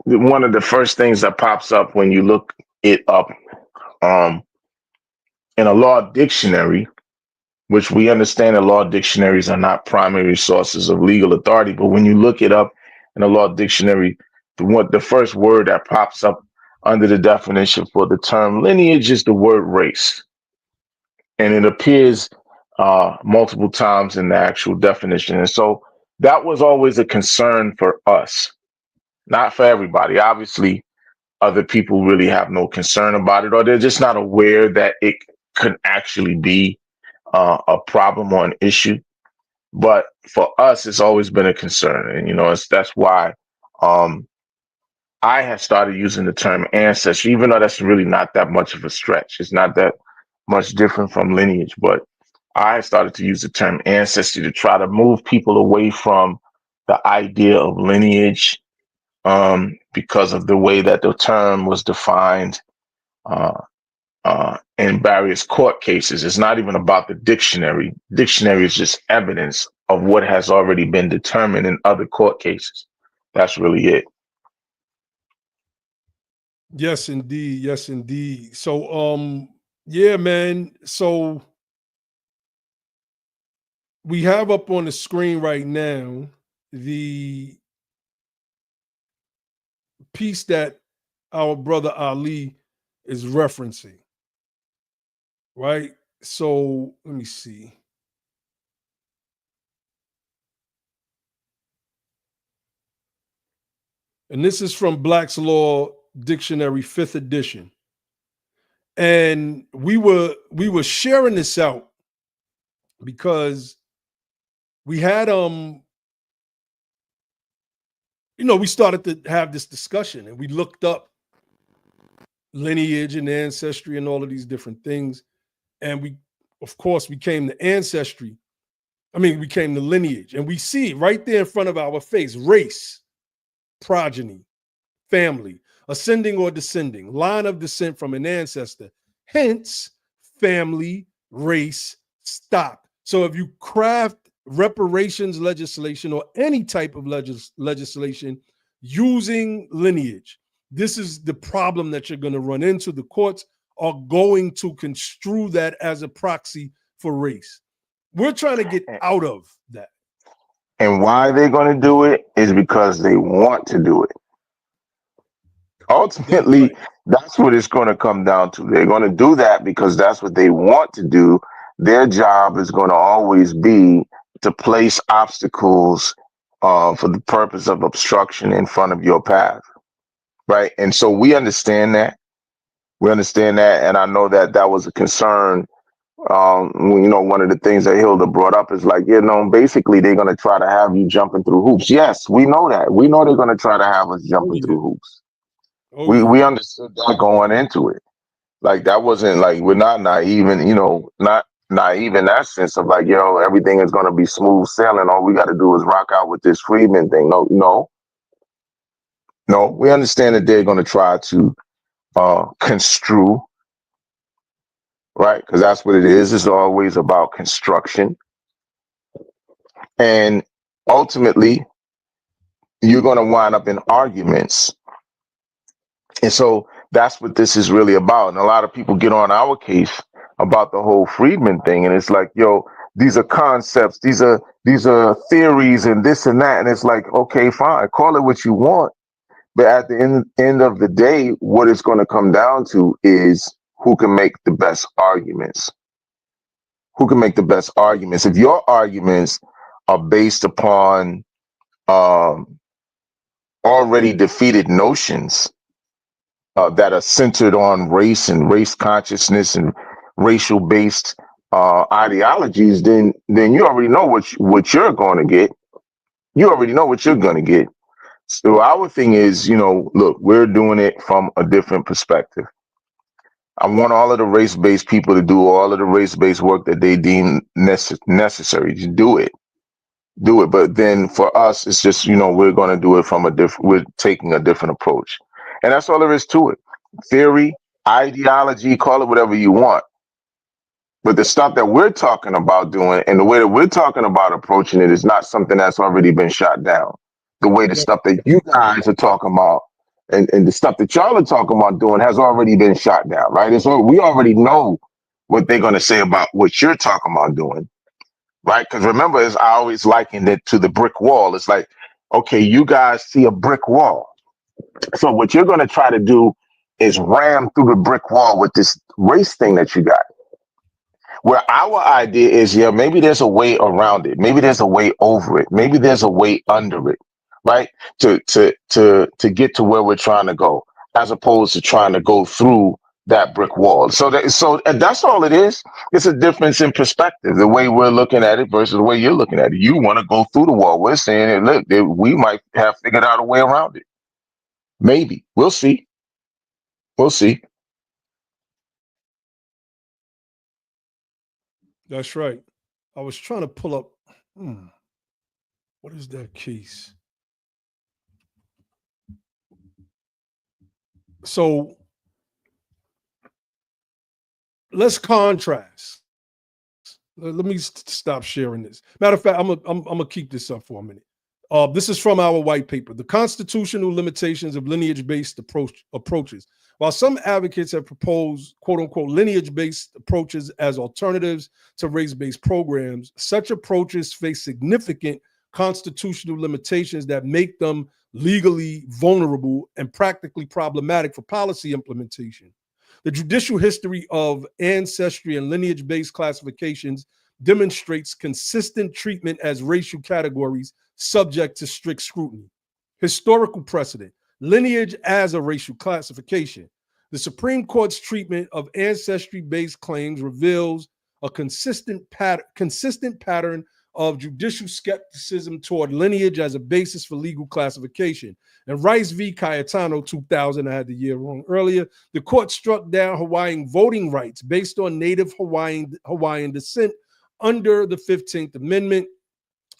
one of the first things that pops up when you look it up in a law dictionary, which we understand that law dictionaries are not primary sources of legal authority, but when you look it up in a law dictionary, the first word that pops up under the definition for the term lineage is the word race. And it appears multiple times in the actual definition. And so that was always a concern for us, not for everybody. Obviously, other people really have no concern about it, or they're just not aware that it could actually be a problem or an issue. But for us, it's always been a concern. And, that's why I have started using the term ancestry, even though that's really not that much of a stretch. It's not that much different from lineage, but I started to use the term ancestry to try to move people away from the idea of lineage, because of the way that the term was defined uh, in various court cases. It's not even about the dictionary. Dictionary is just evidence of what has already been determined in other court cases. That's really it. Yes, indeed. Yes, indeed. So, yeah, man. So we have up on the screen right now the piece that our brother Ali is referencing, right? So let me see. And this is from Black's Law Dictionary, 5th edition. And we were sharing this out because we had we started to have this discussion and we looked up lineage and ancestry and all of these different things. And we, of course, we came to ancestry. We came to lineage, and we see it right there in front of our face: race, progeny, family, ascending or descending, line of descent from an ancestor. Hence, family, race, stock. So if you craft reparations legislation or any type of legislation using lineage, this is the problem that you're going to run into. The courts are going to construe that as a proxy for race. We're trying to get out of that. And why they're going to do it is because they want to do it. Ultimately, that's what it's going to come down to. They're going to do that because that's what they want to do. Their job is going to always be to place obstacles for the purpose of obstruction in front of your path, right? And so we understand that. We understand that, and I know that that was a concern. One of the things that Hilda brought up is like, basically they're going to try to have you jumping through hoops. Yes, we know that. We know they're going to try to have us jumping through hoops. We understood that going into it. Like that wasn't like we're not naive and not naive in that sense of like, everything is gonna be smooth sailing. All we gotta do is rock out with this Freedmen thing. No. We understand that they're gonna try to construe, right? Because that's what it is. It's always about construction. And ultimately, you're gonna wind up in arguments. And so that's what this is really about. And a lot of people get on our case about the whole Freedmen thing. And it's like, these are concepts, these are theories and this and that. And it's like, okay, fine, call it what you want. But at the end of the day, what it's going to come down to is who can make the best arguments. Who can make the best arguments? If your arguments are based upon already defeated notions, that are centered on race and race consciousness and racial based ideologies, then you already know what you're going to get. You already know what you're going to get. So our thing is, look, we're doing it from a different perspective. I want all of the race-based people to do all of the race-based work that they deem necessary. Just do it. But then for us, it's just, we're going to do it from we're taking a different approach. And that's all there is to it. Theory, ideology, call it whatever you want. But the stuff that we're talking about doing and the way that we're talking about approaching it is not something that's already been shot down. The way the stuff that you guys are talking about and the stuff that y'all are talking about doing has already been shot down, right? And so we already know what they're going to say about what you're talking about doing, right? Because remember, as I always likened it to the brick wall. It's like, okay, you guys see a brick wall. So what you're going to try to do is ram through the brick wall with this race thing that you got. Where our idea is, maybe there's a way around it. Maybe there's a way over it. Maybe there's a way under it, right? To get to where we're trying to go, as opposed to trying to go through that brick wall. So that's all it is. It's a difference in perspective, the way we're looking at it versus the way you're looking at it. You want to go through the wall. We're saying, look, we might have figured out a way around it. Maybe. We'll see. We'll see. That's right. I was trying to pull up. What is that case? So let's contrast. Let me stop sharing this. Matter of fact, I'm gonna keep this up for a minute. This is from our white paper, The Constitutional Limitations of Lineage-Based Approaches. While some advocates have proposed, quote unquote, lineage-based approaches as alternatives to race-based programs, such approaches face significant constitutional limitations that make them legally vulnerable and practically problematic for policy implementation. The judicial history of ancestry and lineage-based classifications demonstrates consistent treatment as racial categories subject to strict scrutiny. Historical precedent, lineage as a racial classification. The Supreme Court's treatment of ancestry-based claims reveals a consistent pattern of judicial skepticism toward lineage as a basis for legal classification. And Rice v. Cayetano, 2000, I had the year wrong earlier, the court struck down Hawaiian voting rights based on Native Hawaiian descent under the 15th Amendment,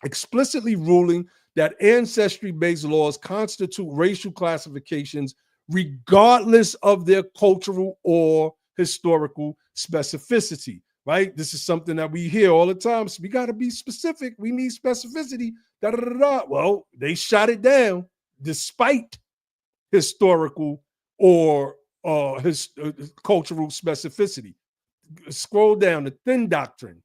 explicitly ruling that ancestry-based laws constitute racial classifications regardless of their cultural or historical specificity, right? This is something that we hear all the time. So we got to be specific. We need specificity. Da, da, da, da. Well, they shot it down despite historical or cultural specificity. Scroll down, the thin doctrine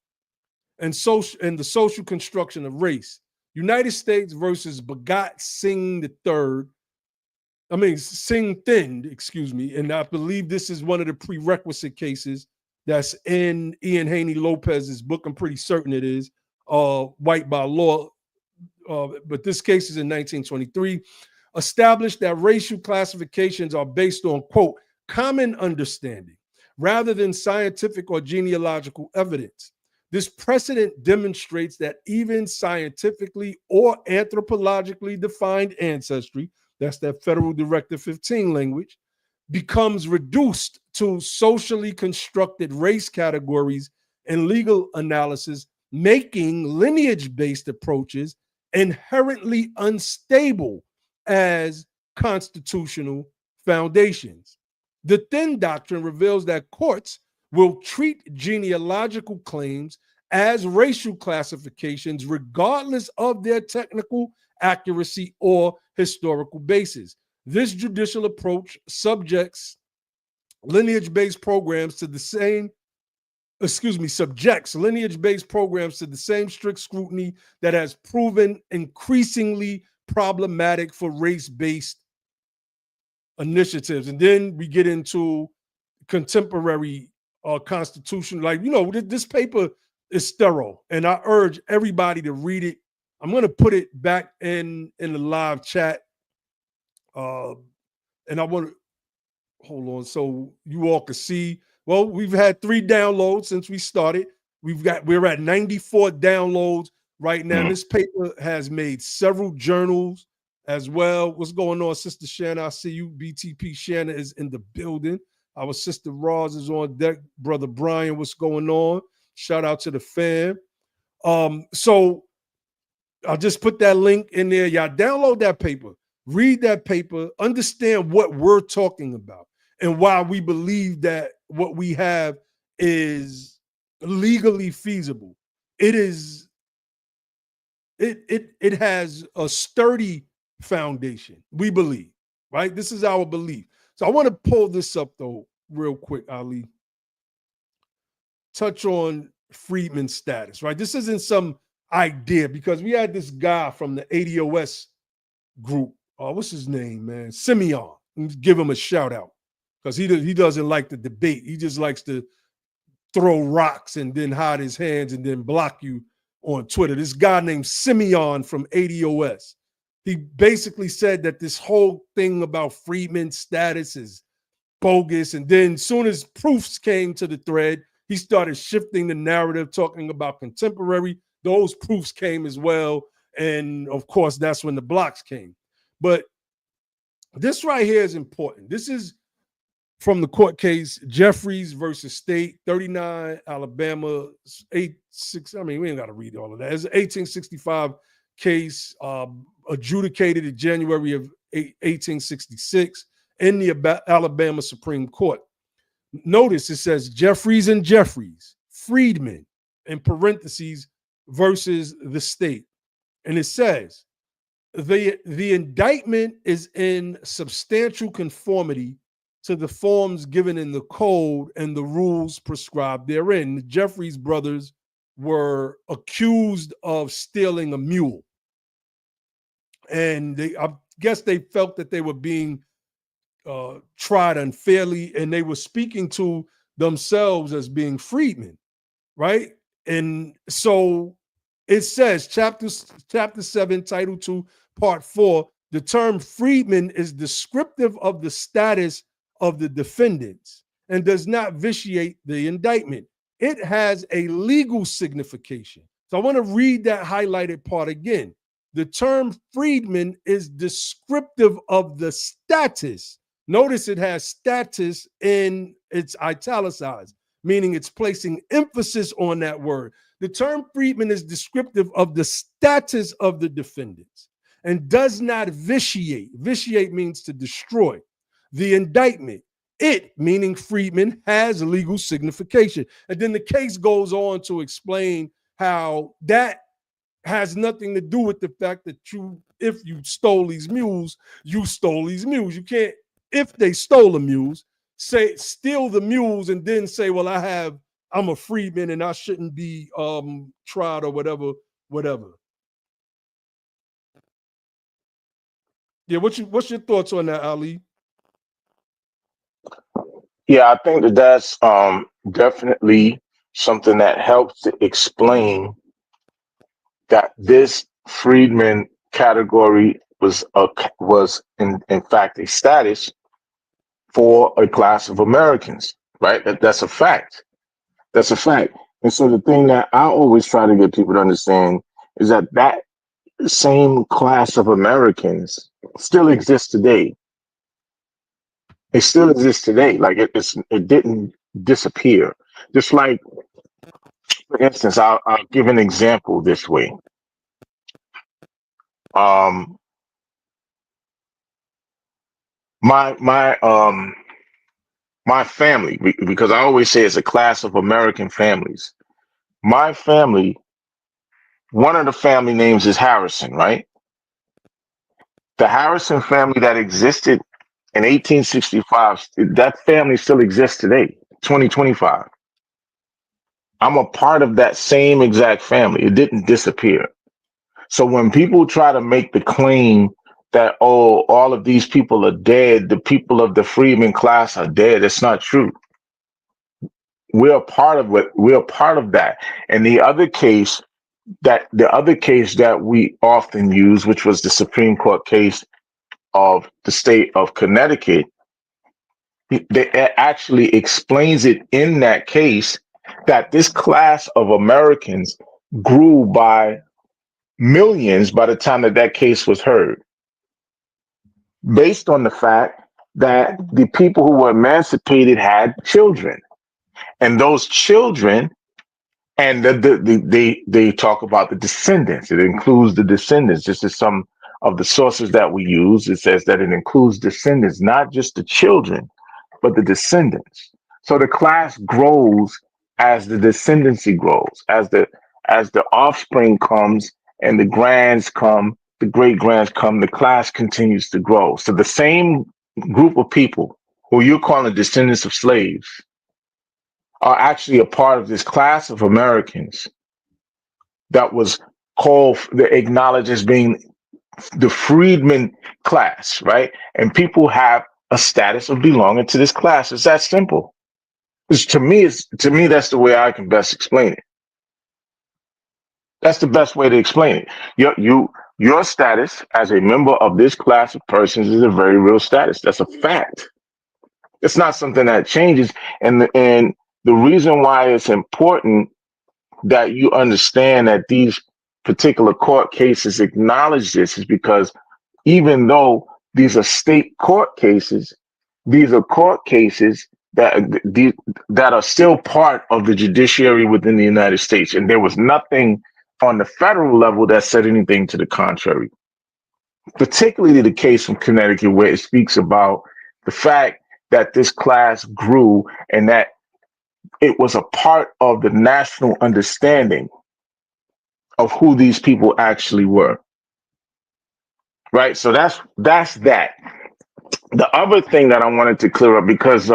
and the social construction of race. United States versus Bhagat Singh Singh Thin, excuse me. And I believe this is one of the prerequisite cases that's in Ian Haney Lopez's book. I'm pretty certain it is, White by Law. But this case is in 1923, established that racial classifications are based on, quote, common understanding rather than scientific or genealogical evidence. This precedent demonstrates that even scientifically or anthropologically defined ancestry, that's that Federal Directive 15 language, becomes reduced to socially constructed race categories and legal analysis, making lineage-based approaches inherently unstable as constitutional foundations. The Thin Doctrine reveals that courts will treat genealogical claims as racial classifications regardless of their technical accuracy or historical basis. This judicial approach subjects lineage-based programs to the same strict scrutiny that has proven increasingly problematic for race-based initiatives. And then we get into contemporary constitution. Like, this paper is thorough, and I urge everybody to read it. I'm going to put it back in the live chat. And I want to hold on so you all can see. Well, we've had 3 downloads since we started. We're at 94 downloads right now. This paper has made several journals as well. What's going on, Sister Shanna? I see you. BTP Shanna is in the building. Our sister Roz is on deck. Brother Brian, what's going on? Shout out to the fam. So I'll just put that link in there. Y'all download that paper, read that paper, understand what we're talking about and why we believe that what we have is legally feasible. It has a sturdy foundation, we believe, right? This is our belief. So I want to pull this up, though, real quick, Ali. Touch on Freedmen status, right? This isn't some idea, because we had this guy from the ADOS group. What's his name, man? Simeon. Give him a shout out, because he doesn't like the debate. He just likes to throw rocks and then hide his hands and then block you on Twitter. This guy named Simeon from ADOS. He basically said that this whole thing about Freedmen status is bogus. And then as soon as proofs came to the thread, he started shifting the narrative, talking about contemporary. Those proofs came as well. And of course, that's when the blocks came. But this right here is important. This is from the court case, Jeffries versus State, 39, Alabama, 86. I mean, we ain't got to read all of that. It's 1865 case adjudicated in January of 1866 in the Alabama Supreme Court. Notice it says Jeffries and Jeffries, Freedmen, in parentheses, versus the state. And it says, the indictment is in substantial conformity to the forms given in the code and the rules prescribed therein. The Jeffries brothers were accused of stealing a mule. And I guess they felt that they were being tried unfairly, and they were speaking to themselves as being freedmen, right? And so it says, chapter 7, title 2, part 4, the term freedman is descriptive of the status of the defendants and does not vitiate the indictment. It has a legal signification. So I want to read that highlighted part again. The term freedman is descriptive of the status. Notice it has status in its italicized, meaning it's placing emphasis on that word. The term freedman is descriptive of the status of the defendants and does not vitiate. Vitiate means to destroy. The indictment, it, meaning freedman, has legal signification. And then the case goes on to explain how that has nothing to do with the fact that if you stole these mules, you stole these mules. You can't, if they stole the mules, steal the mules and then say, well, I'm a freedman and I shouldn't be tried or whatever. Yeah, what's your thoughts on that, Ali? Yeah, I think that's definitely something that helps to explain that this freedman category was in fact a status for a class of Americans, right? That's a fact. That's a fact. And so the thing that I always try to get people to understand is that that same class of Americans still exists today. It still exists today. Like it didn't disappear. Just like, for instance, I'll give an example this way. My family, because I always say it's a class of American families. My family, one of the family names is Harrison, right? The Harrison family that existed in 1865, that family still exists today, 2025. I'm a part of that same exact family. It didn't disappear. So when people try to make the claim that, oh, all of these people are dead, the people of the freedman class are dead, it's not true. We're a part of it. We're a part of that. And the other case that we often use, which was the Supreme Court case of the state of Connecticut, it actually explains it in that case that this class of Americans grew by millions by the time that case was heard, based on the fact that the people who were emancipated had children, and those children, and they talk about the descendants. It includes the descendants. This is some of the sources that we use. It says that it includes descendants, not just the children, but the descendants. So the class grows as the descendancy grows, as the offspring comes and the grands come, the great grands come, the class continues to grow. So the same group of people who you're calling descendants of slaves are actually a part of this class of Americans that was acknowledged as being the freedman class, right? And people have a status of belonging to this class. It's that simple. To me, that's the way I can best explain it. That's the best way to explain it. Your status as a member of this class of persons is a very real status. That's a fact. It's not something that changes. And the reason why it's important that you understand that these particular court cases acknowledge this is because even though these are state court cases, these are court cases that are still part of the judiciary within the United States. And there was nothing on the federal level that said anything to the contrary. Particularly the case from Connecticut, where it speaks about the fact that this class grew and that it was a part of the national understanding of who these people actually were. Right. So that's that. The other thing that I wanted to clear up, because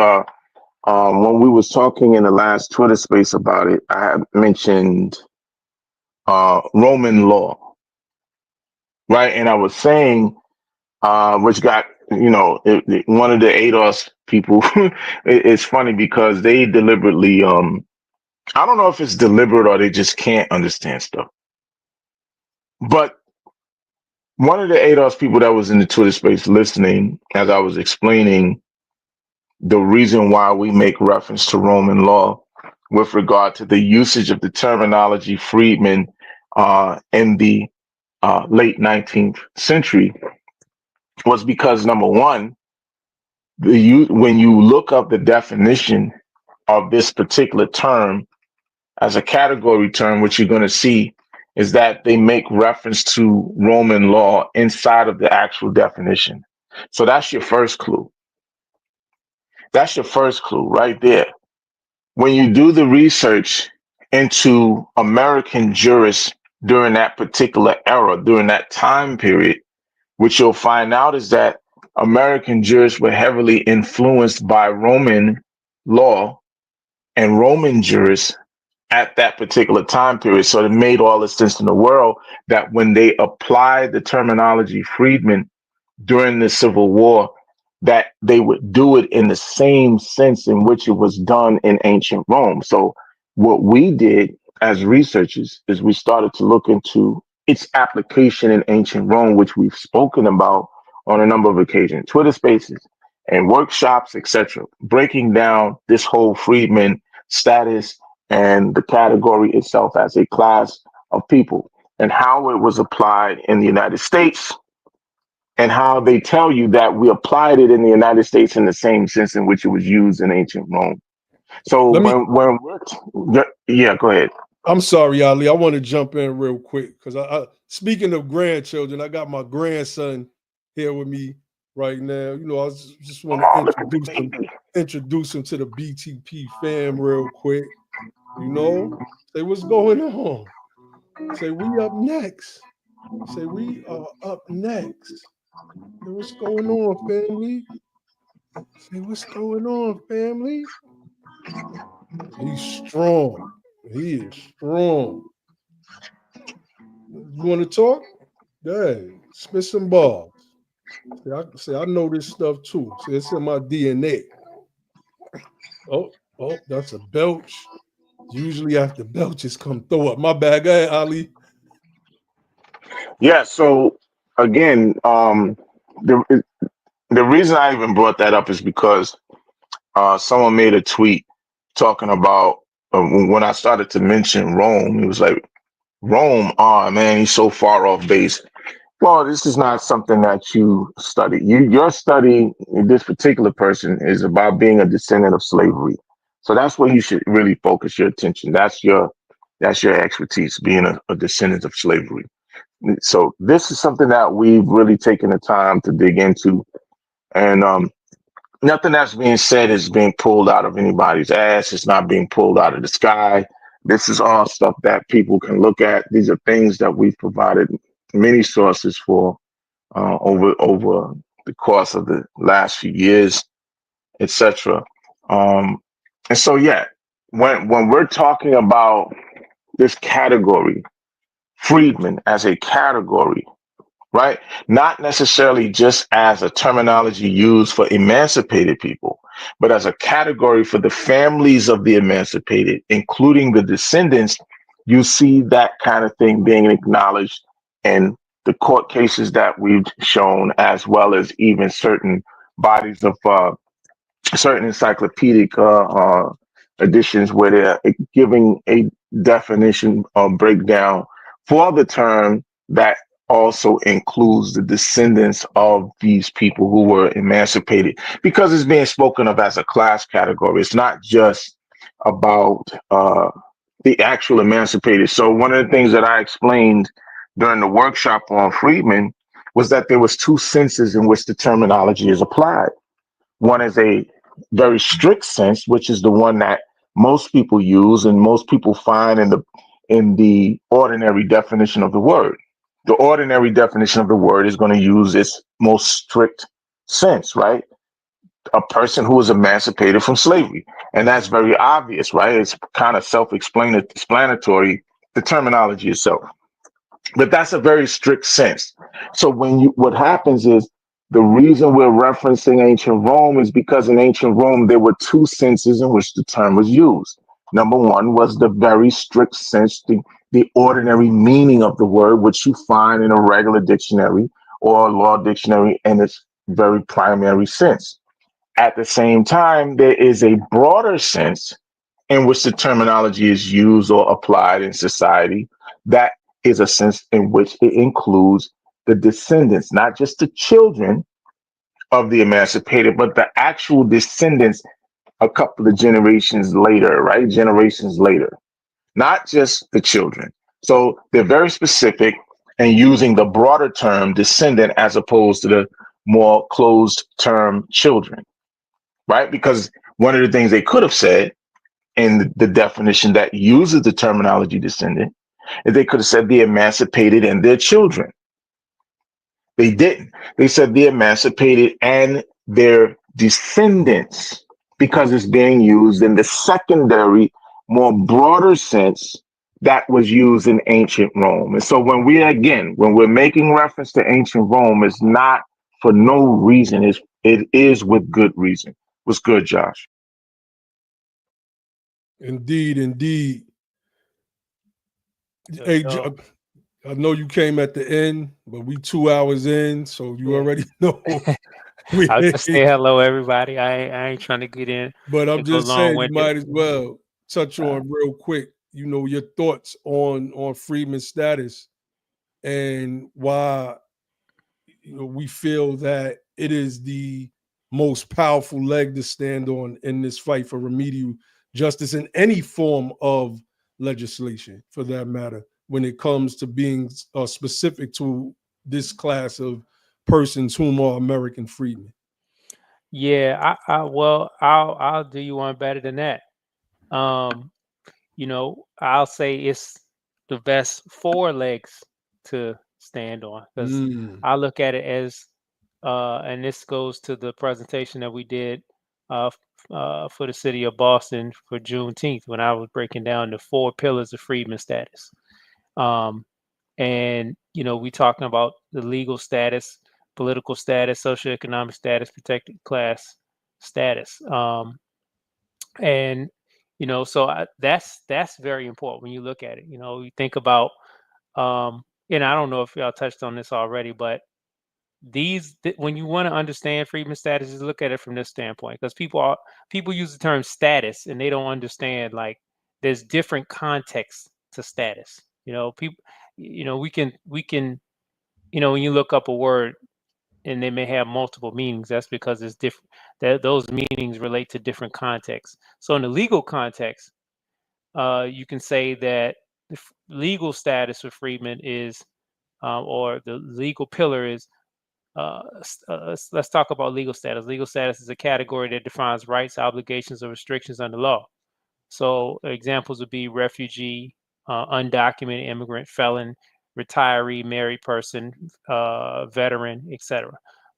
when we was talking in the last Twitter space about it, I had mentioned Roman law, right? And I was saying, which got, one of the ADOS people, it's funny because they deliberately, I don't know if it's deliberate or they just can't understand stuff. But one of the ADOS people that was in the Twitter space listening, as I was explaining the reason why we make reference to Roman law with regard to the usage of the terminology freedmen in the late 19th century, was because, number one, when you look up the definition of this particular term as a category term, what you're going to see is that they make reference to Roman law inside of the actual definition. So that's your first clue. That's your first clue right there. When you do the research into American jurists during that particular era, during that time period, what you'll find out is that American jurists were heavily influenced by Roman law and Roman jurists at that particular time period. So it made all the sense in the world that when they applied the terminology freedmen during the Civil War, that they would do it in the same sense in which it was done in ancient Rome. So what we did as researchers is we started to look into its application in ancient Rome, which we've spoken about on a number of occasions, Twitter spaces and workshops, etc., breaking down this whole freedman status and the category itself as a class of people and how it was applied in the United States, and how they tell you that we applied it in the United States in the same sense in which it was used in ancient Rome. So when we're, yeah, go ahead. I'm sorry, Ali. I want to jump in real quick because I speaking of grandchildren, I got my grandson here with me right now. I just want to introduce him to the BTP fam real quick. Say what's going on. Say we up next. Say we are up next. Say what's going on, family? Say what's going on, family? He's strong. He is strong. You want to talk? Hey, spit some balls. See, I know this stuff too. See, it's in my DNA. Oh, that's a belch. Usually after belches come throw up. My bad. Go ahead, Ali. Yeah. So again, the reason I even brought that up is because someone made a tweet talking about when I started to mention Rome. He was like, Rome, man, he's so far off base. Well, this is not something that you study. Your study, this particular person, is about being a descendant of slavery. So that's where you should really focus your attention. That's your expertise, being a descendant of slavery. So this is something that we've really taken the time to dig into, and nothing that's being said is being pulled out of anybody's ass. It's not being pulled out of the sky. This is all stuff that people can look at. These are things that we've provided many sources for over the course of the last few years, etc. And so, yeah, when we're talking about this category, freedmen as a category, right? Not necessarily just as a terminology used for emancipated people, but as a category for the families of the emancipated, including the descendants. You see that kind of thing being acknowledged in the court cases that we've shown, as well as even certain bodies of certain encyclopedic editions where they're giving a definition or breakdown for the term that also includes the descendants of these people who were emancipated, because it's being spoken of as a class category. It's not just about the actual emancipated. So one of the things that I explained during the workshop on Freedmen was that there was two senses in which the terminology is applied. One is a very strict sense, which is the one that most people use and most people find in the ordinary definition of the word. The ordinary definition of the word is going to use its most strict sense, right? A person who is emancipated from slavery. And that's very obvious, right? It's kind of self-explanatory, the terminology itself. But that's a very strict sense. So what happens is the reason we're referencing ancient Rome is because in ancient Rome, there were two senses in which the term was used. Number one was the very strict sense, the ordinary meaning of the word, which you find in a regular dictionary or a law dictionary in its very primary sense. At the same time, there is a broader sense in which the terminology is used or applied in society. That is a sense in which it includes the descendants, not just the children of the emancipated, but the actual descendants a couple of generations later, right? Generations later, not just the children. So they're very specific and using the broader term descendant as opposed to the more closed term children, right? Because one of the things they could have said in the definition that uses the terminology descendant is they could have said the emancipated and their children. They didn't. They said the emancipated and their descendants because it's being used in the secondary, more broader sense that was used in ancient Rome. And so when we're making reference to ancient Rome, it's not for no reason. It is with good reason. What's good, Josh? Indeed, indeed. Hey, I know you came at the end, but we 2 hours in, so you already know. I'll just say hello, everybody. I ain't trying to get in. But I'm just saying, you might as well touch Uh, on real quick, your thoughts on Freedmen status and why we feel that it is the most powerful leg to stand on in this fight for remedial justice in any form of legislation, for that matter, when it comes to being specific to this class of persons whom are American freedmen. Yeah, I'll do you one better than that. I'll say it's the best four legs to stand on because I look at it as, and this goes to the presentation that we did for the city of Boston for Juneteenth when I was breaking down the four pillars of freedmen status. And we talking about the legal status, political status, socioeconomic status, protected class status. And so that's very important when you look at it. You think about, and I don't know if y'all touched on this already, but when you want to understand freedmen status, just look at it from this standpoint, because people use the term status and they don't understand, like, there's different contexts to status. People, we can when you look up a word and they may have multiple meanings, that's because it's different, that those meanings relate to different contexts. So in the legal context, you can say that the legal status of freedmen is, or the legal pillar is, let's talk about legal status. Legal status is a category that defines rights, obligations, or restrictions under law. So examples would be refugee, undocumented immigrant, felon, retiree, married person, veteran, etc.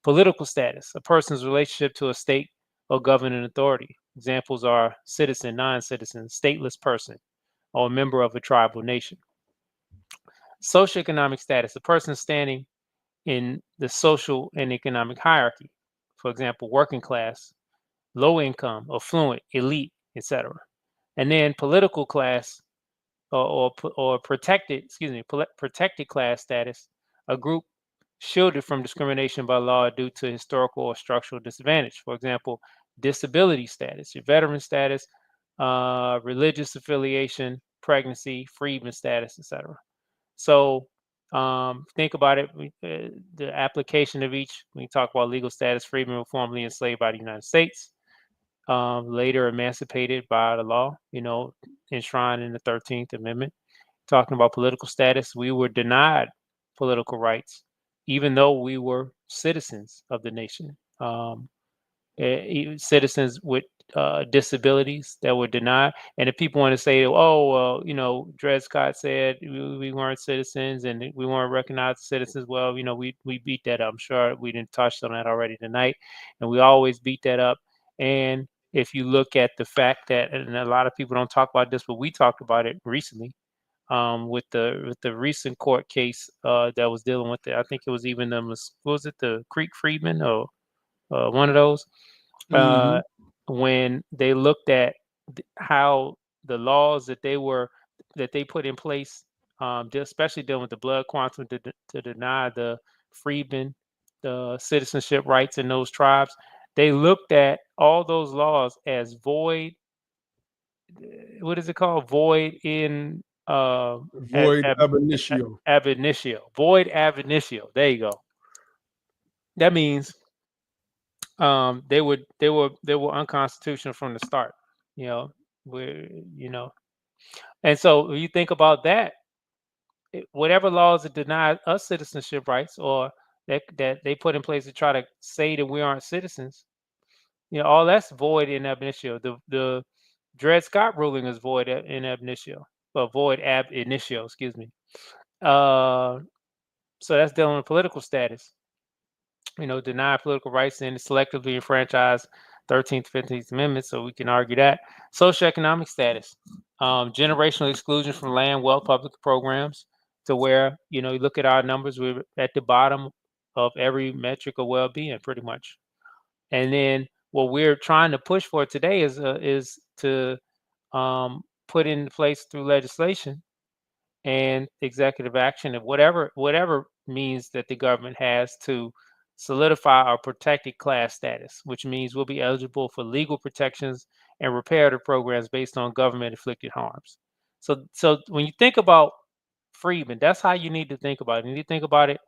Political status, a person's relationship to a state or governing authority. Examples are citizen, non-citizen, stateless person, or a member of a tribal nation. Socioeconomic status, a person standing in the social and economic hierarchy. For example, working class, low income, affluent, elite, etc. And then political class, or protected class status, a group shielded from discrimination by law due to historical or structural disadvantage. For example, disability status, your veteran status, religious affiliation, pregnancy, freedman status, etc. So think about it. The application of each, when you talk about legal status, freedmen were formerly enslaved by the United States, later emancipated by the law, enshrined in the 13th Amendment, talking about political status. We were denied political rights, even though we were citizens of the nation. Even citizens with disabilities that were denied. And if people want to say, oh, well, you know, Dred Scott said we weren't citizens and we weren't recognized as citizens, well, you know, we beat that up. I'm sure we didn't touch on that already tonight. And we always beat that up. And if you look at the fact that, and a lot of people don't talk about this, but we talked about it recently, with the recent court case that was dealing with it. I think it was even was it the Creek Freedmen or one of those, when they looked at how the laws that they put in place, especially dealing with the blood quantum to deny the freedmen the citizenship rights in those tribes. They looked at all those laws as void. What is it called? Void in Void ab initio. ab initio. Void ab initio. There you go. That means they were unconstitutional from the start. You know, and so when you think about that, whatever laws that deny us citizenship rights or that they put in place to try to say that we aren't citizens, you know, all that's void in ab initio. The Dred Scott ruling is void in ab initio, or void ab initio, excuse me. So that's dealing with political status. You know, deny political rights and selectively enfranchise 13th, 15th Amendments, so we can argue that. Socioeconomic status, generational exclusion from land, wealth, public programs, to where, you know, you look at our numbers, we're at the bottom of every metric of well-being, pretty much. And then what we're trying to push for today is to put in place through legislation and executive action and whatever means that the government has to solidify our protected class status, which means we'll be eligible for legal protections and reparative programs based on government inflicted harms. So when you think about freedmen, that's how you need to think about it. You need to think about it,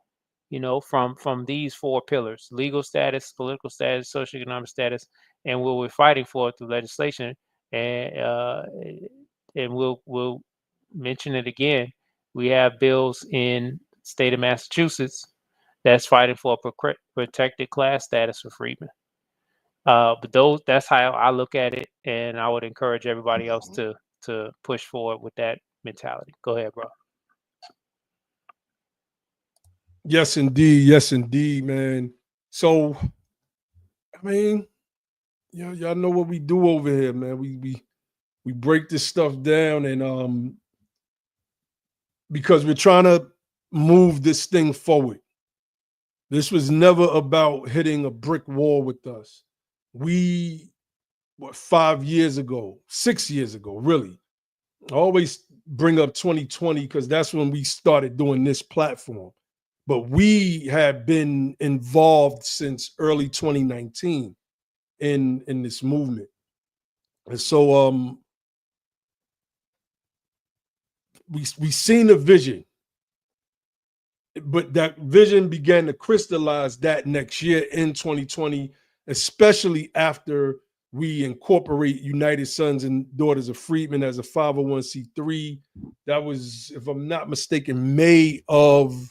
you know, from these four pillars: legal status, political status, socioeconomic status, and what we're fighting for through legislation. And we'll mention it again. We have bills in state of Massachusetts that's fighting for a protected class status for freedmen. But that's how I look at it, and I would encourage everybody else to push forward with that mentality. Go ahead, bro. Yes, indeed, man. So, I mean, y'all know what we do over here, man. We break this stuff down, and because we're trying to move this thing forward. This was never about hitting a brick wall with us. We, 5 years ago, 6 years ago, really. I always bring up 2020 because that's when we started doing this platform. But we have been involved since early 2019 in this movement. And so we seen a vision, but that vision began to crystallize that next year in 2020, especially after we incorporate United Sons and Daughters of Freedmen as a 501c3. That was, if I'm not mistaken, May of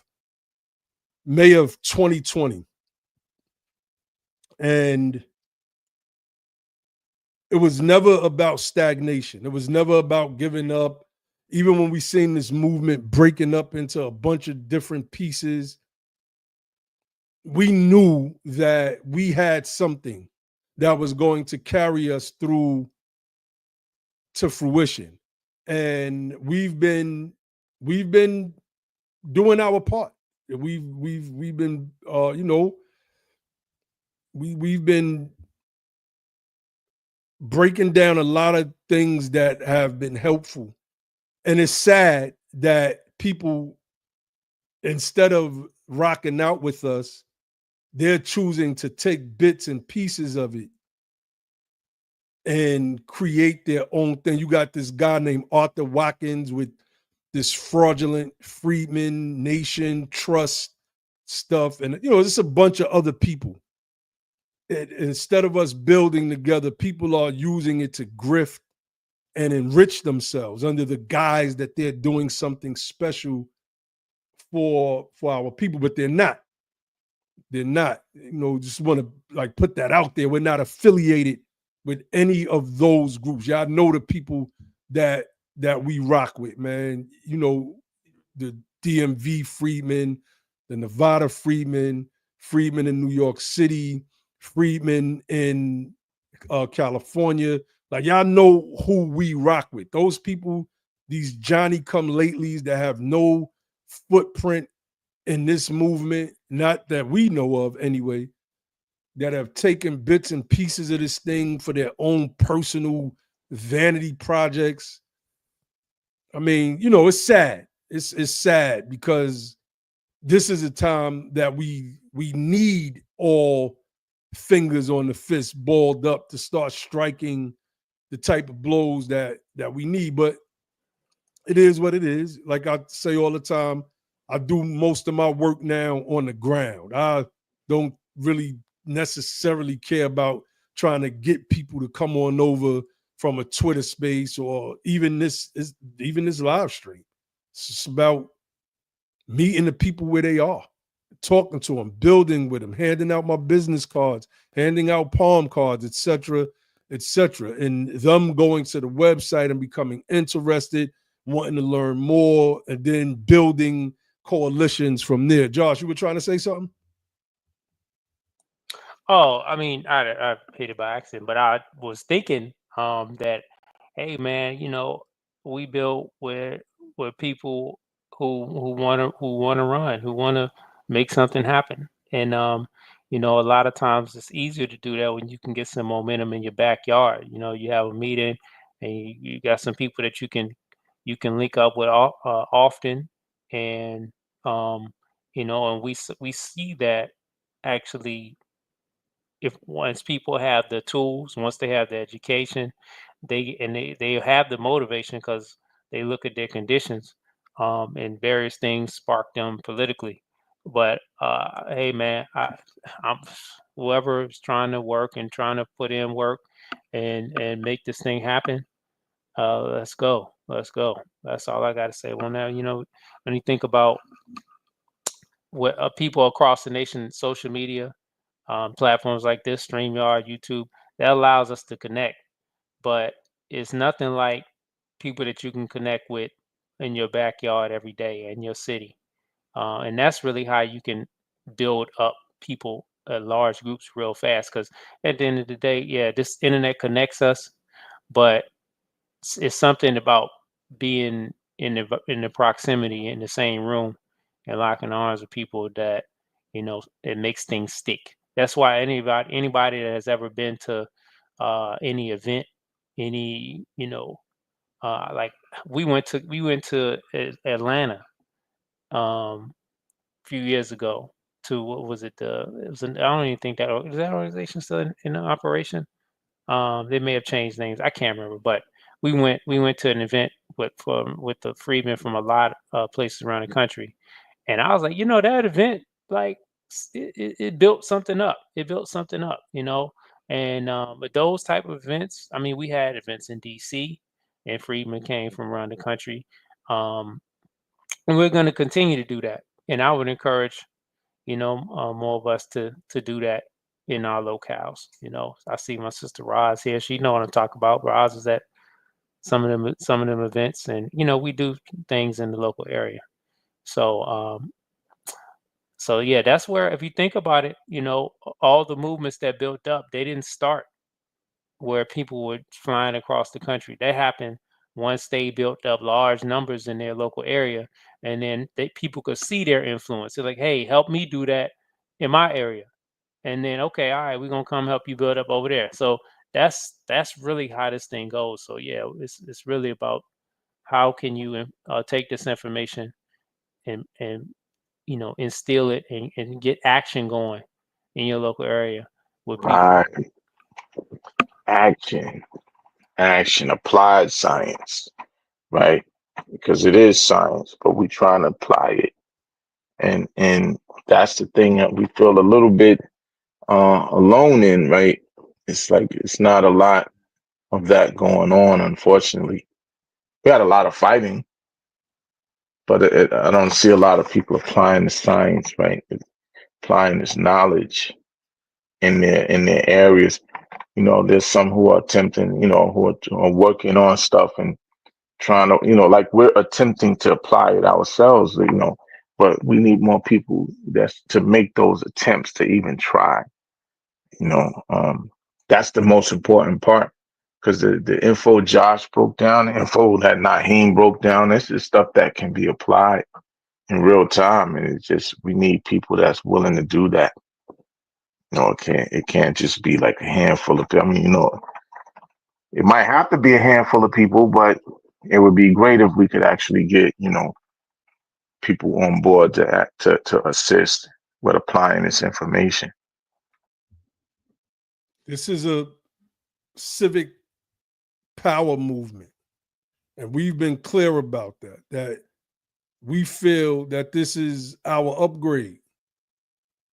2020. And it was never about stagnation. It was never about giving up. Even when we seen this movement breaking up into a bunch of different pieces, we knew that we had something that was going to carry us through to fruition. And we've been doing our part. We've been we've been breaking down a lot of things that have been helpful. And it's sad that people, instead of rocking out with us, they're choosing to take bits and pieces of it and create their own thing. You got this guy named Arthur Watkins with this fraudulent Freedmen Nation Trust stuff. And, it's a bunch of other people. Instead of us building together, people are using it to grift and enrich themselves under the guise that they're doing something special for our people, but they're not. They're not. Just want to like put that out there. We're not affiliated with any of those groups. Y'all know the people that we rock with, man. The DMV Freedmen, the Nevada Freedmen, Freedmen in New York City, Freedmen in California. Like, y'all know who we rock with. Those people, these Johnny come latelys that have no footprint in this movement, not that we know of anyway, that have taken bits and pieces of this thing for their own personal vanity projects. I mean, it's sad. It's sad because this is a time that we need all fingers on the fist balled up to start striking the type of blows that we need. But it is what it is. Like I say all the time, I do most of my work now on the ground. I don't really necessarily care about trying to get people to come on over from a Twitter space or even this live stream. It's just about meeting the people where they are, talking to them, building with them, handing out my business cards, handing out palm cards, etc., and them going to the website and becoming interested, wanting to learn more, and then building coalitions from there. Josh, you were trying to say something? Oh, I mean, I hit it by accident, but I was thinking that, hey man, we built with people who want to run, who want to make something happen, and a lot of times it's easier to do that when you can get some momentum in your backyard. You have a meeting, and you got some people that you can link up with often, and and we see that actually if once people have the tools, once they have the education, they have the motivation because they look at their conditions, and various things spark them politically. But hey, man, I'm whoever is trying to work and trying to put in work and make this thing happen. Let's go, let's go. That's all I got to say. Well, now when you think about what people across the nation, social media platforms like this, StreamYard, YouTube, that allows us to connect. But it's nothing like people that you can connect with in your backyard every day in your city. And that's really how you can build up people, large groups real fast. Because at the end of the day, yeah, this internet connects us, but it's something about being in the proximity in the same room and locking arms with people that it makes things stick. That's why anybody that has ever been to any event, any like we went to Atlanta a few years ago to what was it I don't even think is that organization still in operation. They may have changed names. I can't remember, but we went to an event with the Freedmen from a lot of places around the country, and I was like, that event, like it built something up. It built something up, And but those type of events, I mean, we had events in D.C. and Freedmen came from around the country, and we're going to continue to do that. And I would encourage more of us to do that in our locales. I see my sister Roz here. She know what I'm talking about. Roz is at some of them events, and we do things in the local area. So yeah, that's where if you think about it, all the movements that built up, they didn't start where people were flying across the country. That happened once they built up large numbers in their local area, and then people could see their influence. They're like, hey, help me do that in my area. And then, okay, all right, we're gonna come help you build up over there. So that's really how this thing goes. So yeah, it's really about how can you take this information and instill it and get action going in your local area with people. Right. Action, applied science, right? Because it is science, but we're trying to apply it. And that's the thing that we feel a little bit alone in, right? It's like it's not a lot of that going on, unfortunately. We had a lot of fighting, but I don't see a lot of people applying the science, right? Applying this knowledge in their areas. You know, there's some who are attempting, you know, who are working on stuff and trying to, you know, like we're attempting to apply it ourselves, you know, but we need more people that's to make those attempts to even try, you know. That's the most important part, because the info Josh broke down, the info that Naheem broke down, this is stuff that can be applied in real time. And it's just, we need people that's willing to do that. You know, it can't just be like a handful of people. I mean, you know, it might have to be a handful of people, but it would be great if we could actually get, you know, people on board to assist with applying this information. This is a civic power movement. And we've been clear about that we feel that this is our upgrade.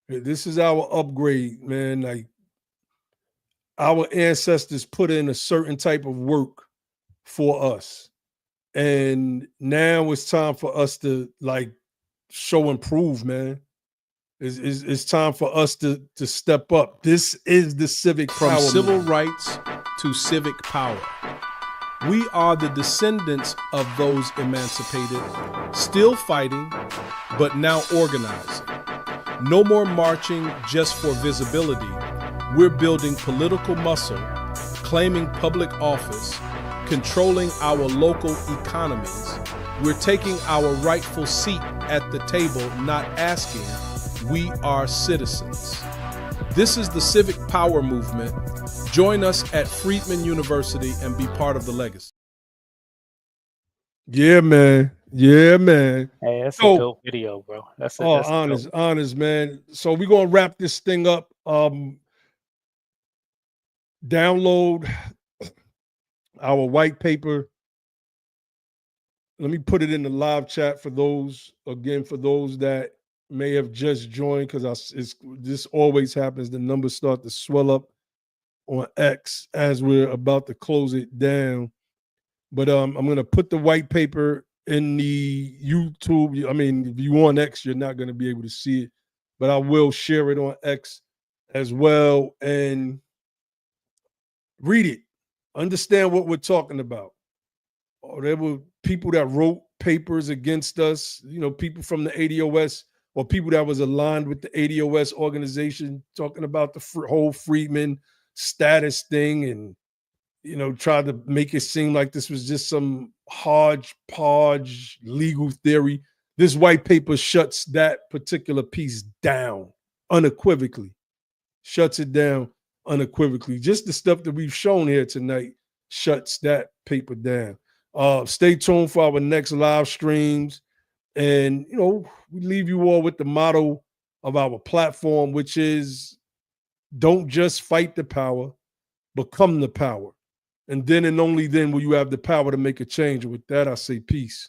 This is our upgrade, man. Like, our ancestors put in a certain type of work for us. And now it's time for us to like show and prove, man. It's time for us to step up. This is the civic From power civil movement. rights to civic power. We are the descendants of those emancipated, still fighting, but now organizing. No more marching just for visibility. We're building political muscle, claiming public office, controlling our local economies. We're taking our rightful seat at the table, not asking. We are citizens. This is the civic power movement. Join us at Freedmen University and be part of the legacy. Yeah, man. Yeah, man. Hey, that's So- a dope video, bro. That's a, Oh, that's honest, man. So we're gonna wrap this thing up. Download our white paper. Let me put it in the live chat for those that may have just joined, because this always happens. The numbers start to swell up on X as we're about to close it down. But I'm gonna put the white paper in the YouTube. I mean, if you on X, you're not gonna be able to see it, but I will share it on X as well, and read it. Understand what we're talking about. Oh, there were people that wrote papers against us, you know, people from the ADOS or people that was aligned with the ADOS organization, talking about the whole Freedmen status thing, and, you know, tried to make it seem like this was just some hodgepodge legal theory. This white paper shuts that particular piece down unequivocally, shuts it down unequivocally. Just the stuff that we've shown here tonight shuts that paper down. Stay tuned for our next live streams. And, you know, we leave you all with the motto of our platform, which is don't just fight the power, become the power. And then and only then will you have the power to make a change. And with that, I say peace.